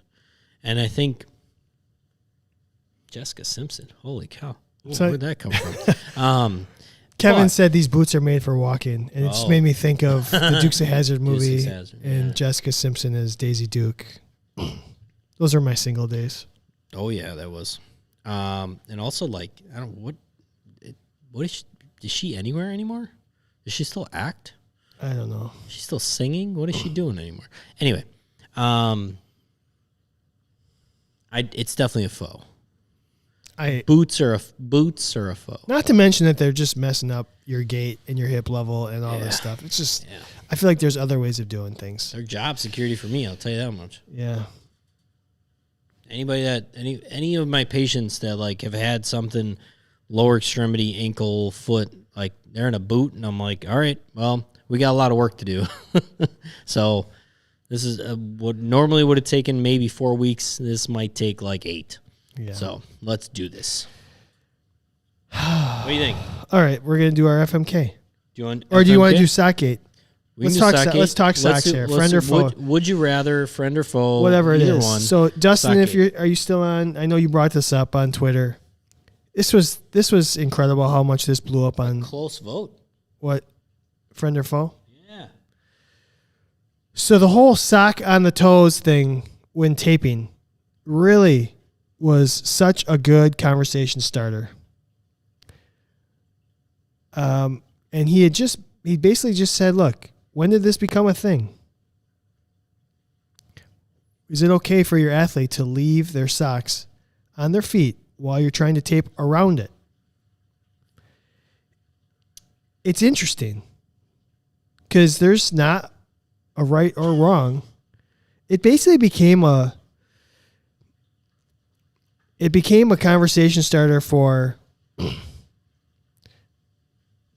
And I think Jessica Simpson, holy cow. Where'd that come from? Kevin said these boots are made for walking, and it just made me think of the Dukes of Hazzard movie, and Jessica Simpson as Daisy Duke. Those are my single days. Oh yeah, that was. And also, like, I don't what is she anywhere anymore? Does she still act? I don't know. She's still singing? What is she doing anymore? Anyway, it's definitely a faux. Boots are a faux. Not to mention that they're just messing up your gait and your hip level and all this stuff. It's just, I feel like there's other ways of doing things. They're job security for me, I'll tell you that much. Yeah. Anybody any of my patients that like have had something lower extremity, ankle, foot, like they're in a boot, and I'm like, all right, well, we got a lot of work to do. So this is what normally would have taken maybe 4 weeks. This might take like 8. Yeah. So let's do this. What do you think? All right, we're gonna do our FMK. Do you want, or do you want to do Sockgate? Let's talk socks here. Friend or foe? Would you rather, friend or foe? Whatever it is. One. So Dustin, are you still on? I know you brought this up on Twitter. This was incredible how much this blew up on. Close vote. What? Friend or foe? Yeah. So the whole sock on the toes thing when taping really was such a good conversation starter. And he basically just said, look, when did this become a thing? Is it okay for your athlete to leave their socks on their feet while you're trying to tape around it? It's interesting because there's not a right or wrong. It basically became a conversation starter for,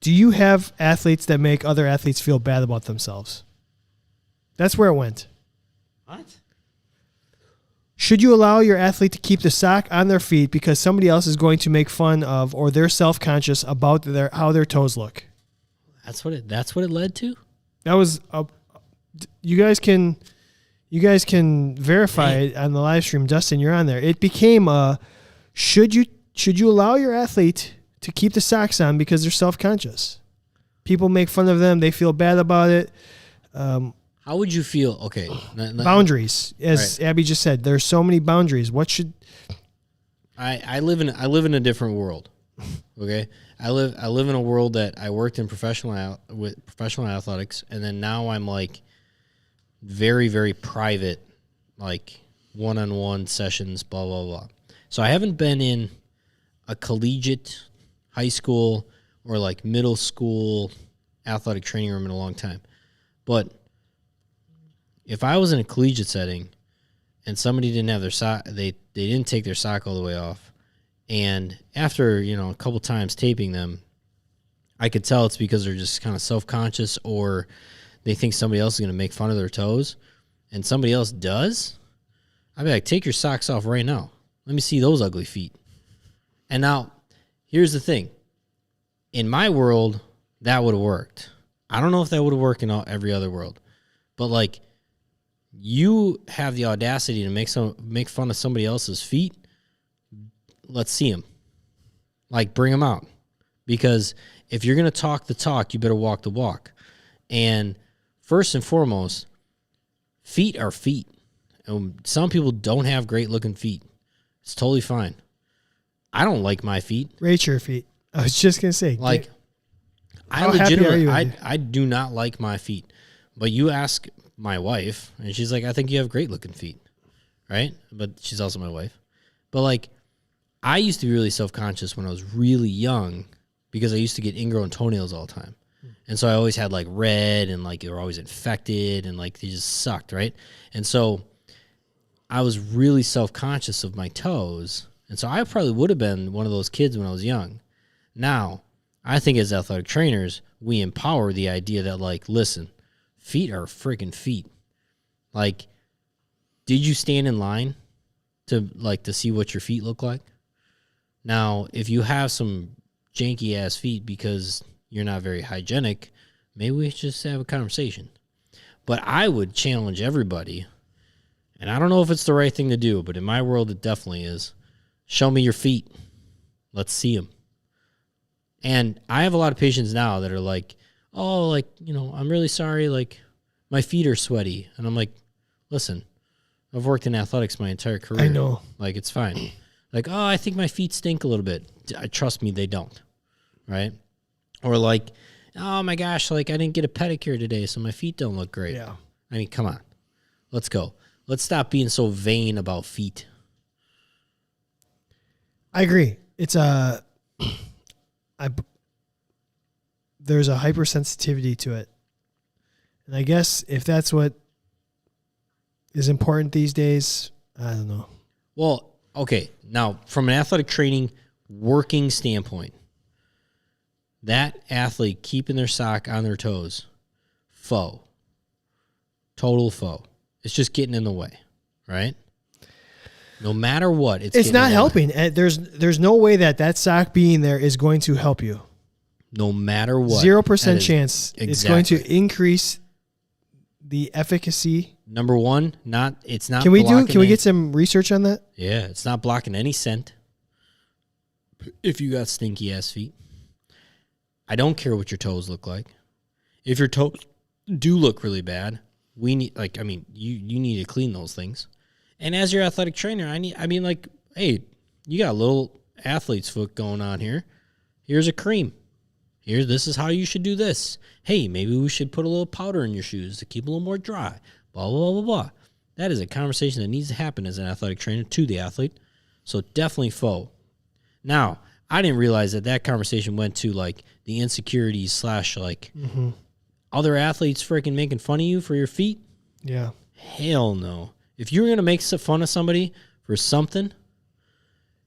do you have athletes that make other athletes feel bad about themselves? That's where it went. What? Should you allow your athlete to keep the sock on their feet because somebody else is going to make fun of, or they're self-conscious about how their toes look? That's what it led to? That was you guys can verify it on the live stream. Dustin, you're on there. It became should you allow your athlete to keep the socks on because they're self-conscious? People make fun of them. They feel bad about it. How would you feel? Okay. Boundaries. As Abby just said, there's so many boundaries. What should... I live in a different world. Okay? I live in a world that I worked in professional athletics, and then now I'm like very, very private, like one-on-one sessions, blah, blah, blah. So I haven't been in a collegiate, high school, or like middle school athletic training room in a long time. But if I was in a collegiate setting and somebody didn't have their sock, they didn't take their sock all the way off, and after, a couple times taping them, I could tell it's because they're just kind of self-conscious, or they think somebody else is going to make fun of their toes, and somebody else does, I'd be like, take your socks off right now. Let me see those ugly feet. And now, here's the thing. In my world, that would have worked. I don't know if that would have worked in every other world. But, like, you have the audacity to make fun of somebody else's feet. Let's see them. Like, bring them out. Because if you're going to talk the talk, you better walk the walk. And first and foremost, feet are feet. And some people don't have great-looking feet. It's totally fine. I don't like my feet. Rate your feet. I was just going to say. Like, how happy are you? I do not like my feet. But you ask my wife, and she's like, I think you have great-looking feet. Right? But she's also my wife. But, like, I used to be really self-conscious when I was really young because I used to get ingrown toenails all the time. And so I always had, like, red, and, like, they were always infected, and, like, they just sucked, right? And so I was really self-conscious of my toes, and so I probably would have been one of those kids when I was young. Now, I think as athletic trainers, we empower the idea that, like, listen, feet are freaking feet. Like, did you stand in line to see what your feet look like? Now, if you have some janky-ass feet because you're not very hygienic, maybe we should just have a conversation. But I would challenge everybody, and I don't know if it's the right thing to do, but in my world it definitely is. Show me your feet. Let's see them. And I have a lot of patients now that are like, oh, like, you know, I'm really sorry, like, my feet are sweaty. And I'm like, listen, I've worked in athletics my entire career. I know. Like, it's fine. Like, oh, I think my feet stink a little bit. Trust me, they don't. Right? Or like, oh my gosh, like, I didn't get a pedicure today, so my feet don't look great. Yeah. I mean, come on. Let's go. Let's stop being so vain about feet. I agree. It's there's a hypersensitivity to it. And I guess if that's what is important these days, I don't know. Well, okay. Now, from an athletic training working standpoint, that athlete keeping their sock on their toes, faux. Total faux. It's just getting in the way, right? No matter what, it's not helping. There's no way that sock being there is going to help you. No matter what. 0% chance. Exactly. It's going to increase the efficacy. Number one, it's not. Can we get some research on that? Yeah, it's not blocking any scent. If you got stinky ass feet, I don't care what your toes look like. If your toes do look really bad, you need to clean those things. And as your athletic trainer, hey, you got a little athlete's foot going on here. Here's a cream. This is how you should do this. Hey, maybe we should put a little powder in your shoes to keep a little more dry. Blah, blah, blah, blah, blah. That is a conversation that needs to happen as an athletic trainer to the athlete. So definitely faux. Now, I didn't realize that conversation went to, like, the insecurities / like, other athletes freaking making fun of you for your feet. Yeah. Hell no. If you're going to make fun of somebody for something,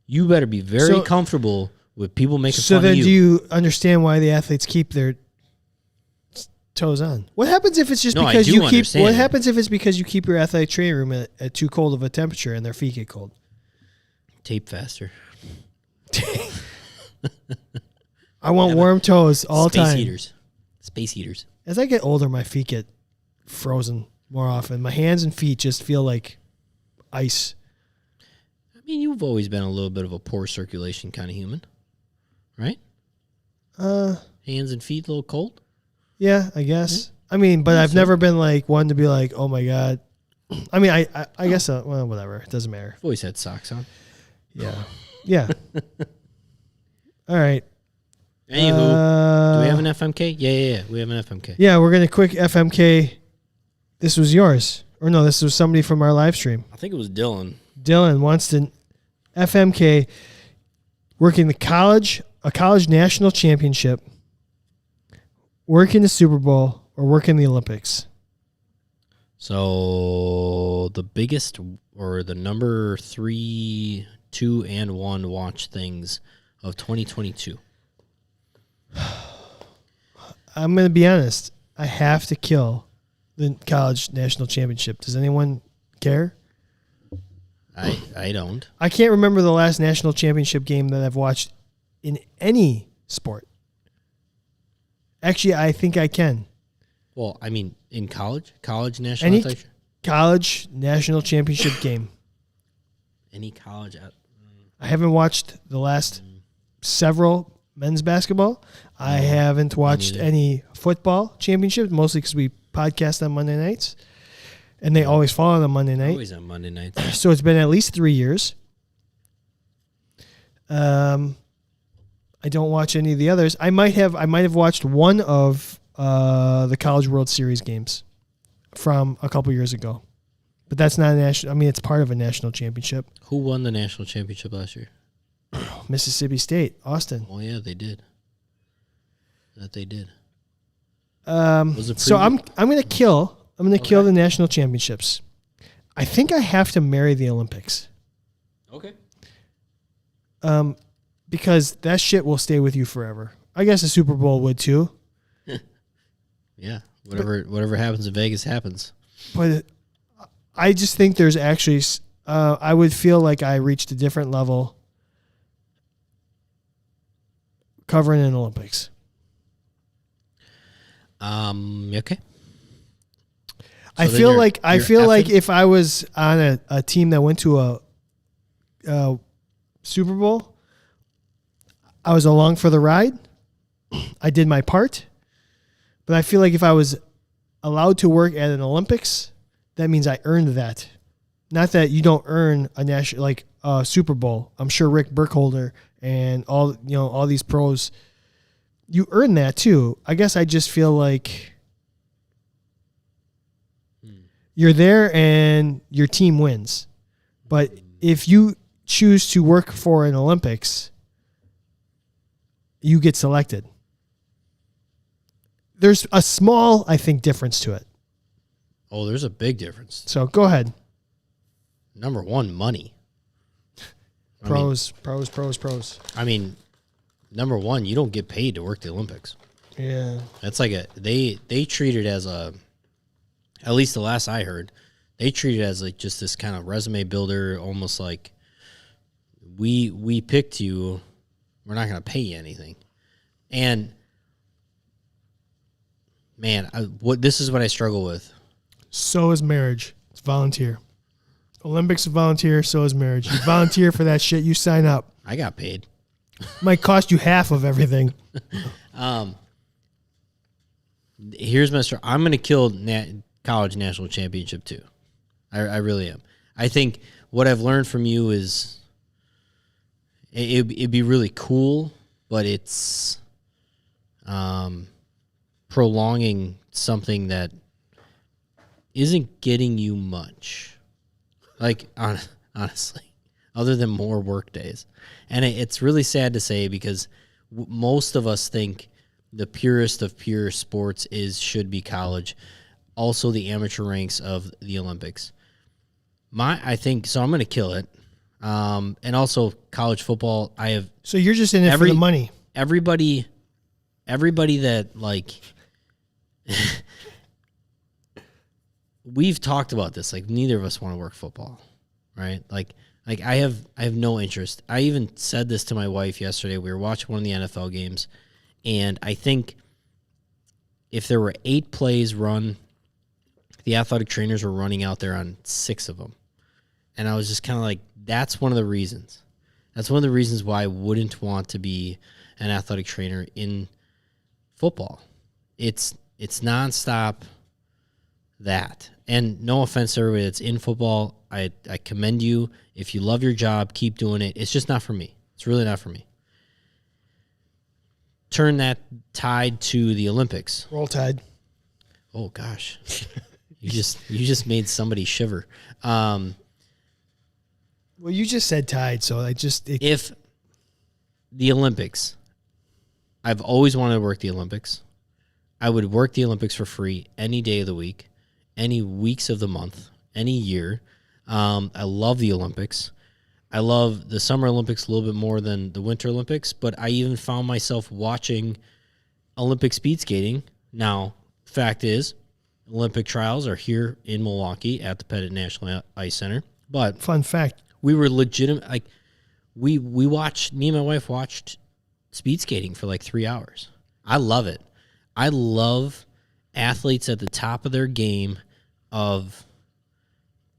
you better be very comfortable with people making fun of you. So then do you understand why the athletes keep their toes on? What happens if it's just because you keep? What happens if it's because you keep your athletic training room at too cold of a temperature and their feet get cold? Tape faster. I want warm toes all the time. Space heaters. As I get older, my feet get frozen more often. My hands and feet just feel like ice. I mean, you've always been a little bit of a poor circulation kind of human, right? Hands and feet a little cold? Yeah, I guess. I mean, but I've never been like one to be like, oh my God. I mean, I guess, well, whatever. It doesn't matter. I've always had socks on. Yeah. Yeah. All right. Anywho, do we have an FMK? Yeah. We have an FMK. Yeah, we're going to quick FMK. This was yours. Or no, this was somebody from our live stream. I think it was Dylan. Dylan wants to FMK working a college national championship, working the Super Bowl, or working the Olympics. So the biggest or the number 3, 2, and 1 watch things of 2022. I'm going to be honest. I have to kill the college national championship. Does anyone care? I don't. I can't remember the last national championship game that I've watched in any sport. Actually, I think I can. Well, I mean, in college national athletic. College national championship game. Any college. I haven't watched the last several men's basketball. I haven't watched any football championships, mostly because we podcast on Monday nights, and they always fall on a Monday night. Always on Monday nights. So it's been at least 3 years. I don't watch any of the others. I might have watched one of the College World Series games from a couple years ago, but that's not a national. I mean, it's part of a national championship. Who won the national championship last year? Mississippi State, Austin. Oh yeah, they did. That they did. So I'm gonna kill the national championships. I think I have to marry the Olympics. Okay. Because that shit will stay with you forever. I guess a Super Bowl would too. Yeah. Whatever happens in Vegas happens. But I just think there's actually, I would feel like I reached a different level covering an Olympics. Okay. I feel like if I was on a team that went to a Super Bowl, I was along for the ride. I did my part. But I feel like if I was allowed to work at an Olympics, that means I earned that. Not that you don't earn a national, like a Super Bowl. I'm sure Rick Burkholder and all these pros, you earn that too. I guess I just feel like you're there and your team wins. But if you choose to work for an Olympics, you get selected. There's a small, I think, difference to it. Oh, there's a big difference. So go ahead. Number one, money. Pros. I mean, number one, you don't get paid to work the Olympics. Yeah. That's like they treat it as at least the last I heard, they treat it as like just this kind of resume builder, almost like we picked you, we're not going to pay you anything. And man, this is what I struggle with. So is marriage. It's volunteer. Olympics is volunteer, so is marriage. You volunteer for that shit, you sign up. I got paid. Might cost you half of everything. Here's my story. I'm going to kill college national championship too. I really am. I think what I've learned from you is it'd be really cool, but it's prolonging something that isn't getting you much. Like, honestly, other than more work days. And it's really sad to say because most of us think the purest of pure sports should be college. Also the amateur ranks of the Olympics. I think, so I'm going to kill it. And also college football, I have. So you're just in it for the money. Everybody that like, we've talked about this. Like neither of us want to work football, right? Like I have no interest. I even said this to my wife yesterday. We were watching one of the NFL games, and I think if there were 8 plays run, the athletic trainers were running out there on 6 of them, and I was just kind of like, that's one of the reasons. That's one of the reasons why I wouldn't want to be an athletic trainer in football. It's nonstop. That. And no offense to everybody that's in football. I commend you. If you love your job, keep doing it. It's just not for me. It's really not for me. Turn that tide to the Olympics. Roll Tide. Oh gosh. You just made somebody shiver. Well, you just said Tide, so if the Olympics, I've always wanted to work the Olympics. I would work the Olympics for free any day of the week, any weeks of the month, any year. I love the Olympics. I love the Summer Olympics a little bit more than the Winter Olympics, but I even found myself watching Olympic speed skating. Now, fact is, Olympic trials are here in Milwaukee at the Pettit National Ice Center. But fun fact, we were legitimate. Like we watched. Me and my wife watched speed skating for like 3 hours. I love it. I love athletes at the top of their game of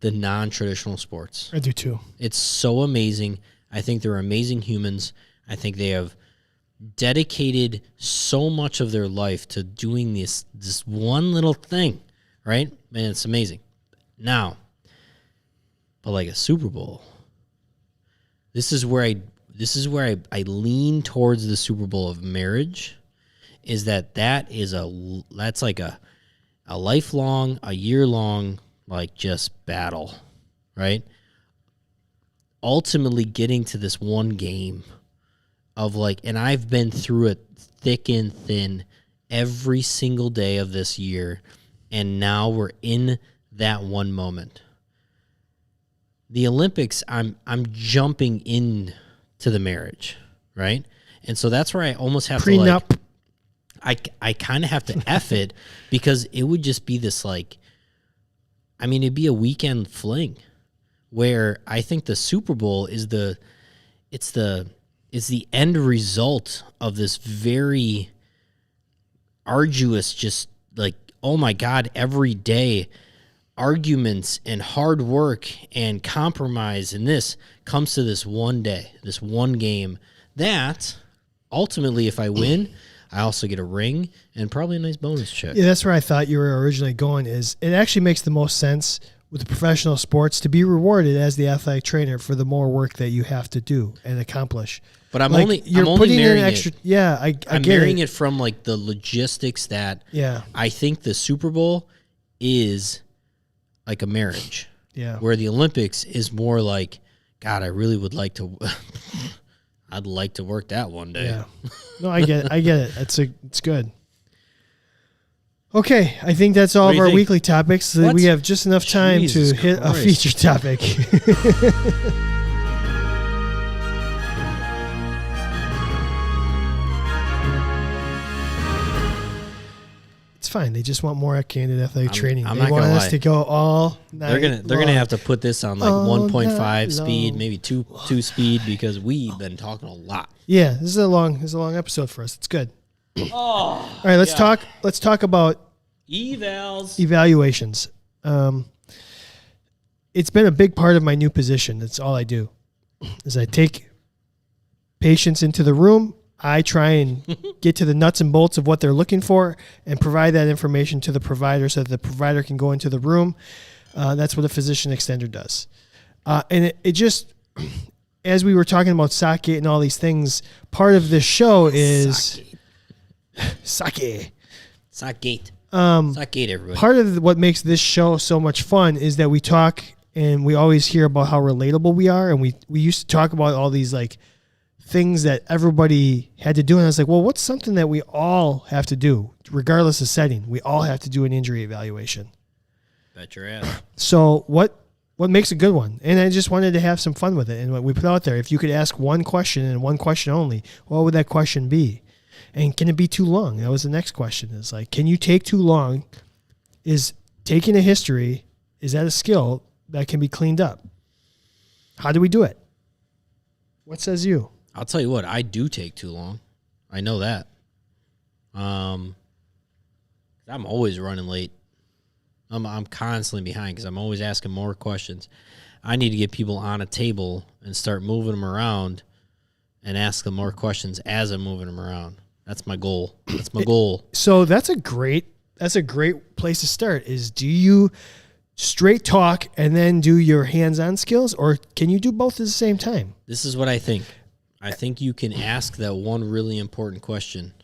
the non-traditional sports. I do too. It's so amazing. I think they're amazing humans. I think they have dedicated so much of their life to doing this one little thing, right? Man, it's amazing. Now, but like a Super Bowl, this is where I lean towards the Super Bowl of marriage, is that's like a lifelong, a year-long, like just battle, right? Ultimately getting to this one game of like, and I've been through it thick and thin every single day of this year, and now we're in that one moment. The Olympics, I'm jumping in to the marriage, right? And so that's where I almost have Prenup. to like, I kind of have to F it, because it would just be this like, I mean, it'd be a weekend fling, where I think the Super Bowl is the end result of this very arduous, just like, oh my God, every day arguments and hard work and compromise, and this comes to this one day, this one game that ultimately, if I win, I also get a ring and probably a nice bonus check. Yeah, that's where I thought you were originally going. Is it actually makes the most sense with the professional sports to be rewarded as the athletic trainer for the more work that you have to do and accomplish. But I'm like, only putting marrying in extra. it. Yeah, I I'm get marrying it. it from like the logistics that Yeah, I think the Super Bowl is like a marriage. yeah. Where the Olympics is more like, God, I really would like to. I'd like to work that one day. Yeah. No, I get it. It's good. Okay, I think that's all What of do you our think? weekly topics. So What? we have just enough time Jesus to hit a Christ. feature topic. It's fine. They just want more Candid Athletic Training. I'm they not want gonna us lie. to go all night. They're gonna have to put this on like All 1.5 night speed, long. maybe two speed, because we've been talking a lot. Yeah, this is a long episode for us. It's good. All right, let's yeah. talk about Evals. evaluations. It's been a big part of my new position. That's all I do. Is I take patients into the room. I try and get to the nuts and bolts of what they're looking for and provide that information to the provider so that the provider can go into the room. That's what a physician extender does. And it just, as we were talking about Sake and all these things, part of this show is Sake. Sakegate. Um, Sakegate, everybody. Part of what makes this show so much fun is that we talk and we always hear about how relatable we are. And we used to talk about all these like things that everybody had to do. And I was like, well, what's something that we all have to do regardless of setting? We all have to do an injury evaluation. Bet your ass. So what makes a good one? And I just wanted to have some fun with it. And what we put out there, if you could ask one question and one question only, what would that question be? And can it be too long? That was the next question. Is like, can you take too long? Is taking a history, is that a skill that can be cleaned up? How do we do it? What says you? I'll tell you what, I do take too long. I know that. I'm always running late. I'm constantly behind because I'm always asking more questions. I need to get people on a table and start moving them around and ask them more questions as I'm moving them around. That's my goal. That's my goal. So that's a great place to start. Is do you straight talk and then do your hands-on skills, or can you do both at the same time? This is what I think. I think you can ask that one really important question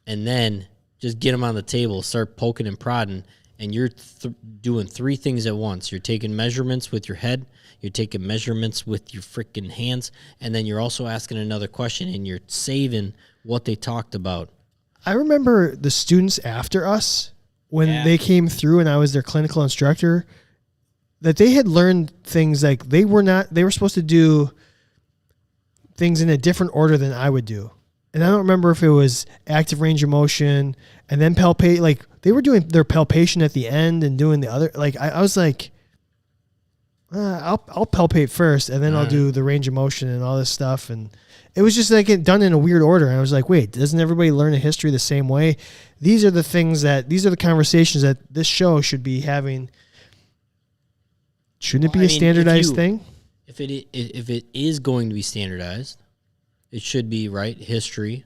and then just get them on the table, start poking and prodding, and you're doing three things at once. You're taking measurements with your head, you're taking measurements with your freaking hands, and then you're also asking another question, and you're saving what they talked about. I remember the students after us when they came through and I was their clinical instructor, that they had learned things like they were supposed to do things in a different order than I would do. And I don't remember if it was active range of motion and then palpate. Like they were doing their palpation at the end and doing the other. Like I was like, I'll palpate first and then I'll do the range of motion and all this stuff. And It was just like it done in a weird order. And I was like, wait, doesn't everybody learn a history the same way? These are the conversations that this show should be having. Shouldn't it be a standardized thing? If it is going to be standardized, it should be, right, history.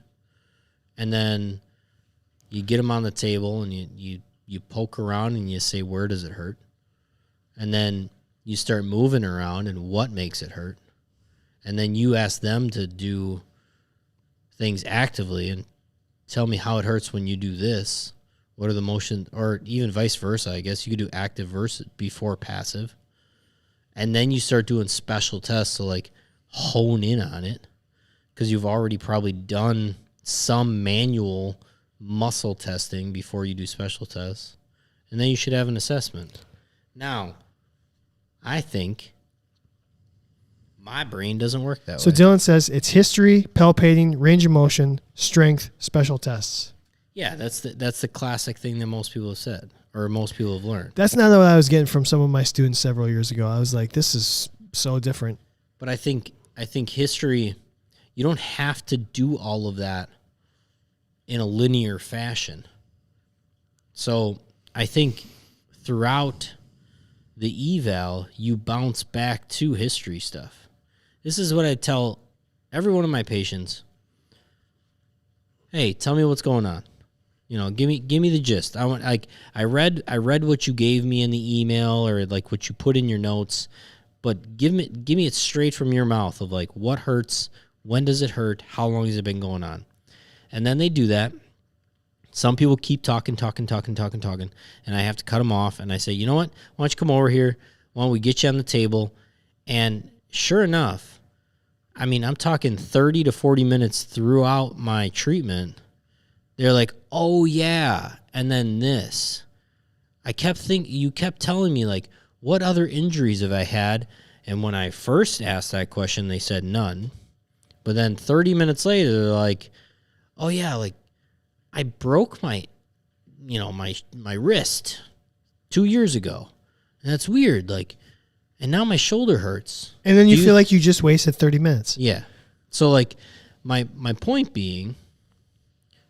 And then you get them on the table and you poke around and you say, where does it hurt? And then you start moving around and what makes it hurt. And then you ask them to do things actively and tell me how it hurts when you do this. What are the motions, or even vice versa, I guess. You could do active versus before passive. And then you start doing special tests to, like, hone in on it because you've already probably done some manual muscle testing before you do special tests. And then you should have an assessment. Now, I think my brain doesn't work that way. So Dylan says it's history, palpating, range of motion, strength, special tests. Yeah, that's the classic thing that most people have said, or most people have learned. That's not what I was getting from some of my students several years ago. I was like, this is so different. But I think history, you don't have to do all of that in a linear fashion. So I think throughout the eval, you bounce back to history stuff. This is what I tell every one of my patients. Hey, tell me what's going on. You know, give me the gist. I want, like, I read what you gave me in the email, or like what you put in your notes, but give me it straight from your mouth of, like, what hurts, when does it hurt, how long has it been going on? And then they do that. Some people keep talking, and I have to cut them off, and I say, you know what? Why don't you come over here? Why don't we get you on the table? And sure enough, I mean, I'm talking 30 to 40 minutes throughout my treatment. They're like, oh, yeah, and then this. You kept telling me, like, what other injuries have I had? And when I first asked that question, they said none. But then 30 minutes later, they're like, oh, yeah, like, I broke my wrist 2 years ago. And that's weird. Like, and now my shoulder hurts. And then you feel like you just wasted 30 minutes. Yeah. So, like, my point being,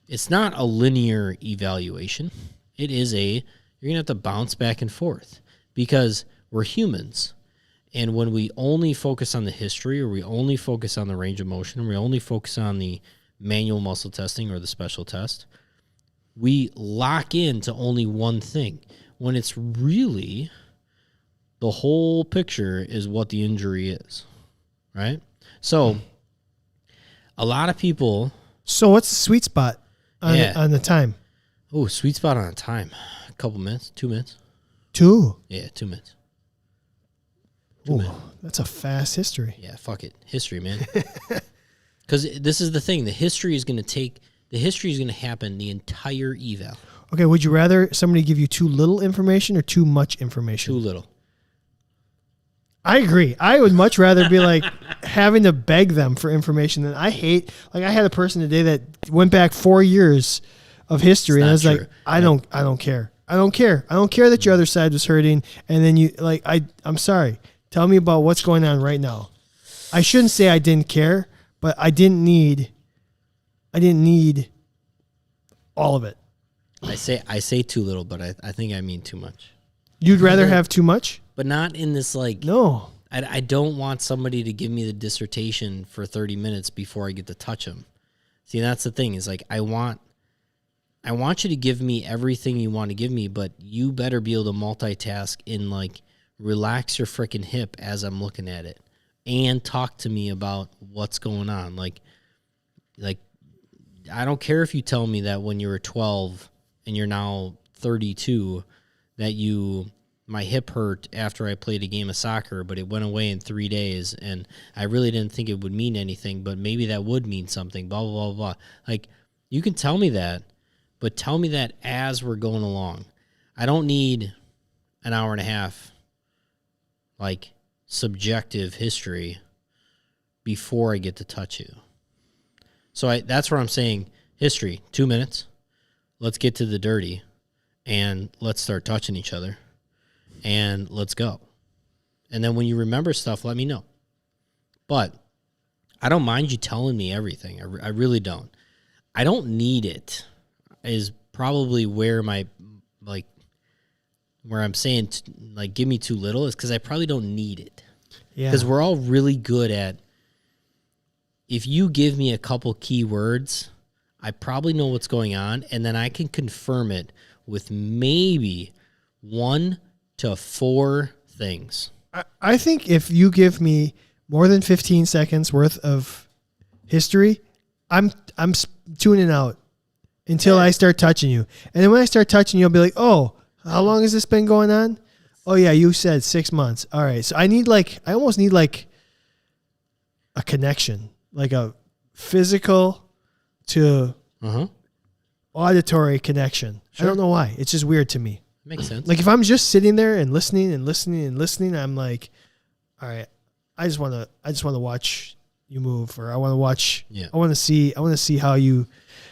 it's not a linear evaluation. It is you're going to have to bounce back and forth because we're humans. And when we only focus on the history, or we only focus on the range of motion, or we only focus on the manual muscle testing or the special test, we lock into only one thing when it's really the whole picture is what the injury is, right? So a lot of people... So what's the sweet spot on the time? Oh, sweet spot on the time. A couple minutes, 2 minutes. 2? Yeah, 2 minutes. Ooh, that's a fast history. Yeah, fuck it. History, man. Because this is the thing. The history is going to happen the entire eval. Okay, would you rather somebody give you too little information or too much information? Too little. I agree. I would much rather be like having to beg them for information than I hate. Like, I had a person today that went back 4 years of history, and I was like, I don't care. I don't care that your other side was hurting. And then you, like, I'm sorry. Tell me about what's going on right now. I shouldn't say I didn't care, but I didn't need all of it. I say too little, but I think I mean too much. You'd rather have too much? But not in this, like... No. I don't want somebody to give me the dissertation for 30 minutes before I get to touch them. See, that's the thing, is, like, I want you to give me everything you want to give me, but you better be able to multitask and, like, relax your freaking hip as I'm looking at it and talk to me about what's going on. Like, I don't care if you tell me that when you were 12 and you're now 32 that my hip hurt after I played a game of soccer, but it went away in 3 days, and I really didn't think it would mean anything, but maybe that would mean something, blah, blah, blah, blah. Like, you can tell me that, but tell me that as we're going along. I don't need an hour and a half, like, subjective history before I get to touch you. So that's where I'm saying history, 2 minutes. Let's get to the dirty, and let's start touching each other. And let's go. And then when you remember stuff, let me know. But I don't mind you telling me everything. I really don't. I don't need it is probably where my, like, where I'm saying, like, give me too little is because I probably don't need it. Yeah. Because we're all really good at, if you give me a couple key words, I probably know what's going on, and then I can confirm it with maybe 1 to 4 things. I think if you give me more than 15 seconds worth of history, I'm tuning out until I start touching you. And then when I start touching you, I'll be like, oh, how long has this been going on? Oh yeah, you said 6 months. All right. So I almost need like a connection, like a physical to auditory connection. Sure. I don't know why. It's just weird to me. Makes sense. Like if I'm just sitting there and listening and listening and listening, I'm like, all right, I just want to watch you move, or I want to watch. Yeah. I want to see how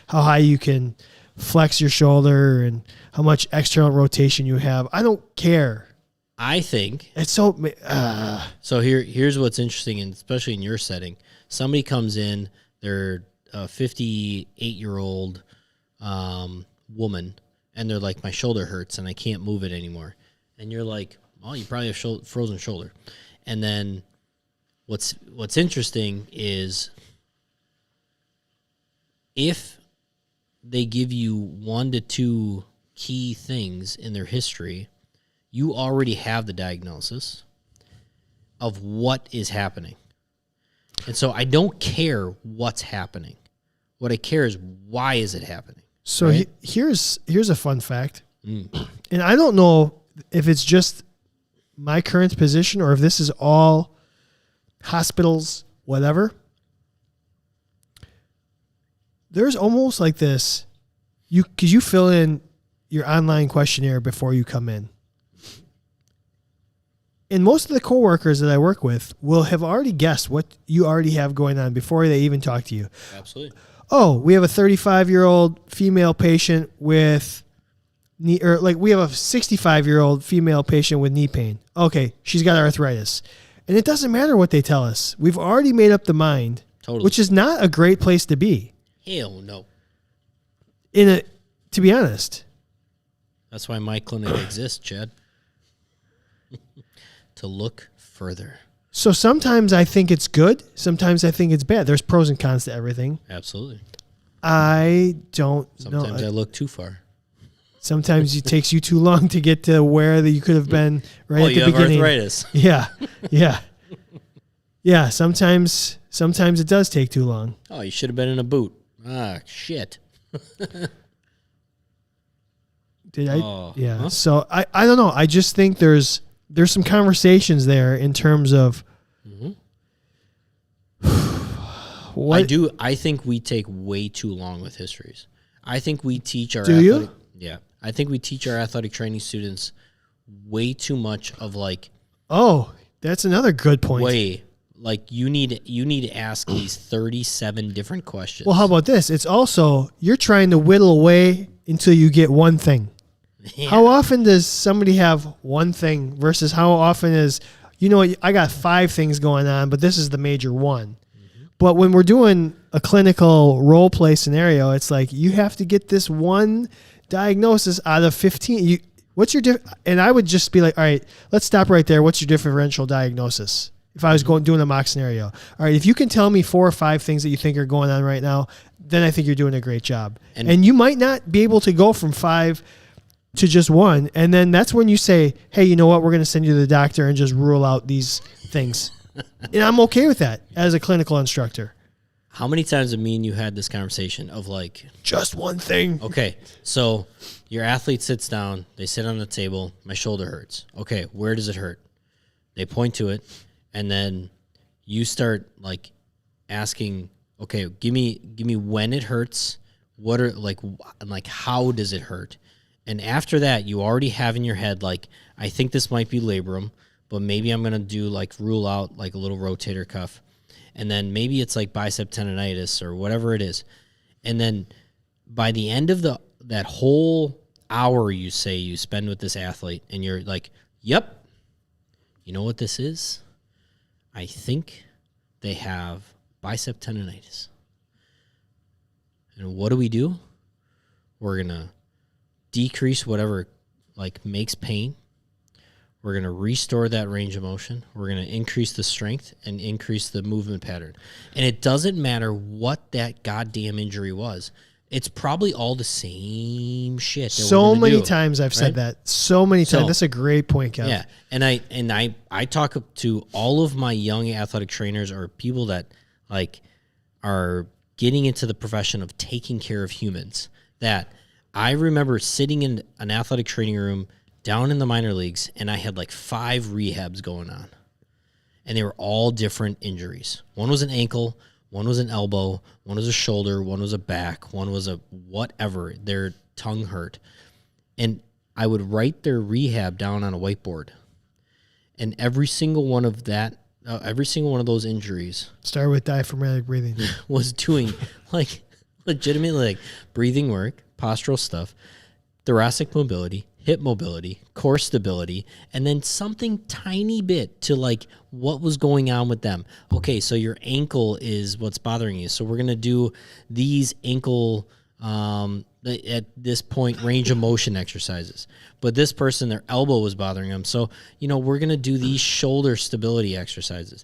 high you can flex your shoulder and how much external rotation you have. I don't care. I think it's so. So here's what's interesting, and especially in your setting, somebody comes in, they're a 58-year-old woman, and they're like, my shoulder hurts and I can't move it anymore. And you're like, well, you probably have frozen shoulder. And then what's interesting is if they give you 1 to 2 key things in their history, you already have the diagnosis of what is happening. And so I don't care what's happening. What I care is, why is it happening? So right? here's a fun fact. And I don't know if it's just my current position or if this is all hospitals, whatever. There's almost like this, because you fill in your online questionnaire before you come in. And most of the coworkers that I work with will have already guessed what you already have going on before they even talk to you. Absolutely. Oh, we have a 35-year-old female patient with knee, or like we have a 65-year-old female patient with knee pain. Okay, she's got arthritis. And it doesn't matter what they tell us. We've already made up the mind, totally. Which is not a great place to be. Hell no. To be honest. That's why my clinic exists, Chad. To look further. So sometimes I think it's good. Sometimes I think it's bad. There's pros and cons to everything. Absolutely. I don't know. Sometimes I look too far. Sometimes it takes you too long to get to where you could have been right at the beginning. Arthritis. Yeah. Yeah. Yeah. Sometimes it does take too long. Oh, you should have been in a boot. Ah, shit. Did I? Oh, yeah. Huh? So I don't know. I just think there's some conversations there in terms of I think we take way too long with histories. I think we teach our I think we teach our athletic training students way too much of like. Oh, that's another good point. Like you need to ask these 37 different questions. Well, how about this? It's also, you're trying to whittle away until you get one thing. Yeah. How often does somebody have one thing versus how often is, I got 5 things going on, but this is the major one. Mm-hmm. But when we're doing a clinical role play scenario, it's like you have to get this one diagnosis out of 15. What's your and I would just be like, all right, let's stop right there. What's your differential diagnosis? If I was doing a mock scenario, all right, if you can tell me 4 or 5 things that you think are going on right now, then I think you're doing a great job. And you might not be able to go from 5 to just 1. And then that's when you say, hey, you know what? We're going to send you to the doctor and just rule out these things. And I'm okay with that as a clinical instructor. How many times have me and you had this conversation of like, just one thing? Okay. So your athlete sits down, they sit on the table, my shoulder hurts. Okay. Where does it hurt? They point to it. And then you start like asking, okay, give me when it hurts. What are like how does it hurt? And after that, you already have in your head, like, I think this might be labrum, but maybe I'm going to do like rule out like a little rotator cuff. And then maybe it's like bicep tendonitis or whatever it is. And then by the end of that whole hour you say you spend with this athlete and you're like, yep, you know what this is? I think they have bicep tendonitis. And what do? We're going to decrease whatever makes pain. We're going to restore that range of motion. We're going to increase the strength and increase the movement pattern. And it doesn't matter what that goddamn injury was. It's probably all the same shit. So many times I've said that. So many times. That's a great point, Kevin. Yeah. And I talk to all of my young athletic trainers or people that are getting into the profession of taking care of humans, that I remember sitting in an athletic training room down in the minor leagues, and I had 5 rehabs going on. And they were all different injuries. One was an ankle, one was an elbow, one was a shoulder, one was a back, one was a whatever. Their tongue hurt. And I would write their rehab down on a whiteboard. And every single one of those injuries start with diaphragmatic breathing. Was doing legitimately breathing work, postural stuff, thoracic mobility, hip mobility, core stability, and then something tiny bit to what was going on with them. Okay, so your ankle is what's bothering you. So we're going to do these ankle, at this point, range of motion exercises. But this person, their elbow was bothering them. So, we're going to do these shoulder stability exercises.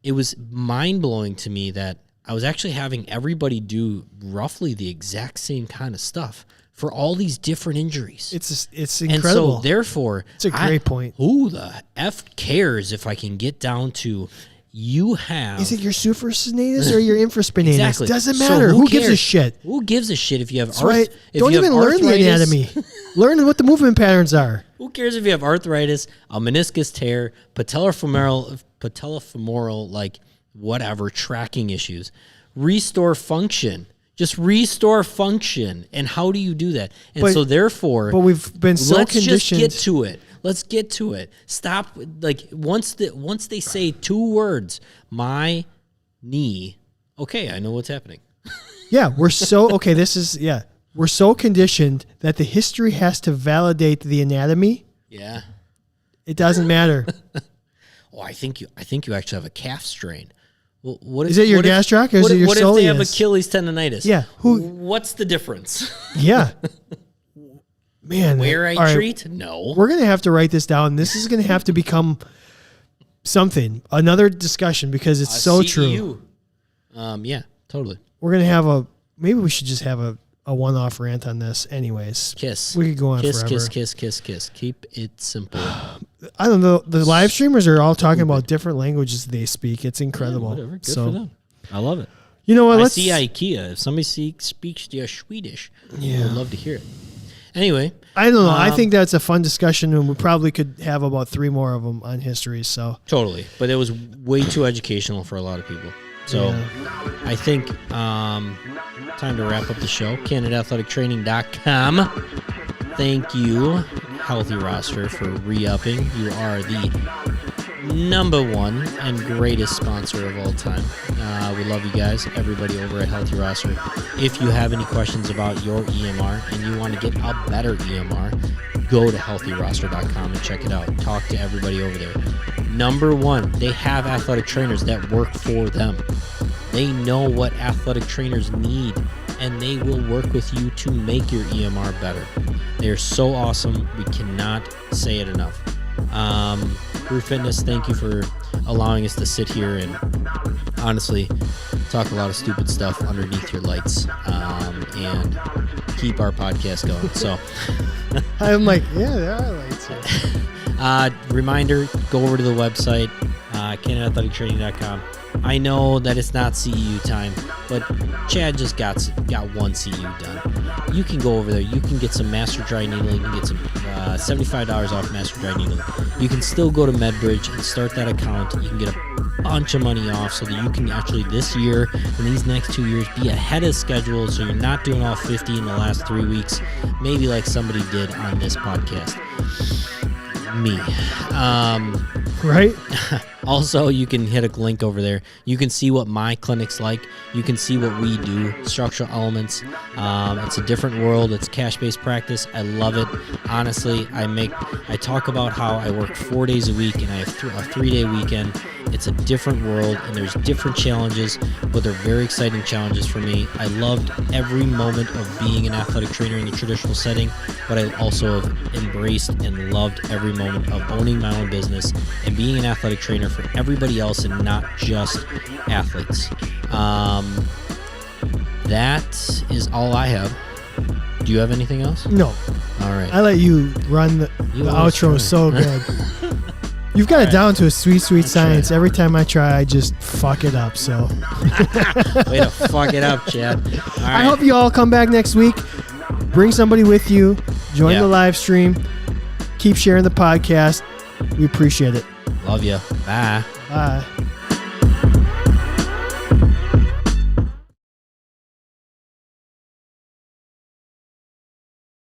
It was mind-blowing to me that I was actually having everybody do roughly the exact same kind of stuff for all these different injuries. It's incredible. And so, therefore, it's a great point. Who the F cares if I can get down to you have... Is it your supraspinatus or your infraspinatus? Exactly. Doesn't matter. So who gives a shit? Who gives a shit if you have arthritis? Don't even learn the anatomy. Learn what the movement patterns are. Who cares if you have arthritis, a meniscus tear, patellofemoral, whatever, tracking issues. Restore function. Just restore function. And how do you do that? And but we've been so conditioned. Let's get to it. Stop. Once they say 2 words, my knee. Okay, I know what's happening. Yeah, we're so we're so conditioned that the history has to validate the anatomy. Yeah. It doesn't matter. I think you actually have a calf strain. Well, what is it your gastroc or is it your soleus? What if they have Achilles tendonitis? Yeah. What's the difference? Yeah. Man. Where I treat? Right. No. We're going to have to write this down. This is going to have to become another discussion because it's so true. Yeah, totally. We're going to maybe we should just have a one-off rant on this anyways. Kiss. We could go on forever. Kiss. Keep it simple. I don't know. The live streamers are all talking about different languages they speak. It's incredible. Yeah, whatever. Good for them. I love it. You know what? I see IKEA. If somebody speaks Swedish, I would love to hear it. Anyway. I don't know. I think that's a fun discussion, and we probably could have about 3 more of them on history. So totally. But it was way too educational for a lot of people. So I think time to wrap up the show. CandidAthleticTraining.com. Thank you, Healthy Roster, for re-upping. You are the #1 and greatest sponsor of all time. We love you guys, everybody over at Healthy Roster. If you have any questions about your EMR and you want to get a better EMR, go to healthyroster.com and check it out. Talk to everybody over there. #1, they have athletic trainers that work for them. They know what athletic trainers need, and they will work with you to make your EMR better. They're so awesome. We cannot say it enough. Brew Fitness, thank you for allowing us to sit here and honestly talk a lot of stupid stuff underneath your lights and keep our podcast going. So I'm like, yeah, there are lights here. Reminder, go over to the website, CandidAthleticTraining.com. I know that it's not CEU time, but Chad just got one CEU done. You can go over there. You can get some Master Dry Needling. You can get some $75 off Master Dry Needling. You can still go to MedBridge and start that account. You can get a bunch of money off so that you can actually this year and these next 2 years be ahead of schedule so you're not doing all 50 in the last 3 weeks, maybe like somebody did on this podcast. Me. Right? Also, you can hit a link over there. You can see what my clinic's like. You can see what we do, structural elements. It's a different world. It's cash-based practice. I love it. Honestly, I talk about how I work 4 days a week and I have a 3-day weekend. It's a different world and there's different challenges, but they're very exciting challenges for me. I loved every moment of being an athletic trainer in the traditional setting, but I also have embraced and loved every moment of owning my own business and being an athletic trainer for everybody else and not just athletes. That is all I have. Do you have anything else? No. All right. I let you run the outro so good. You've got it down to a sweet science. Every time I try, I just fuck it up. So, way to fuck it up, Chad. All right. I hope you all come back next week. Bring somebody with you. Join the live stream. Keep sharing the podcast. We appreciate it. Love you. Bye. Bye.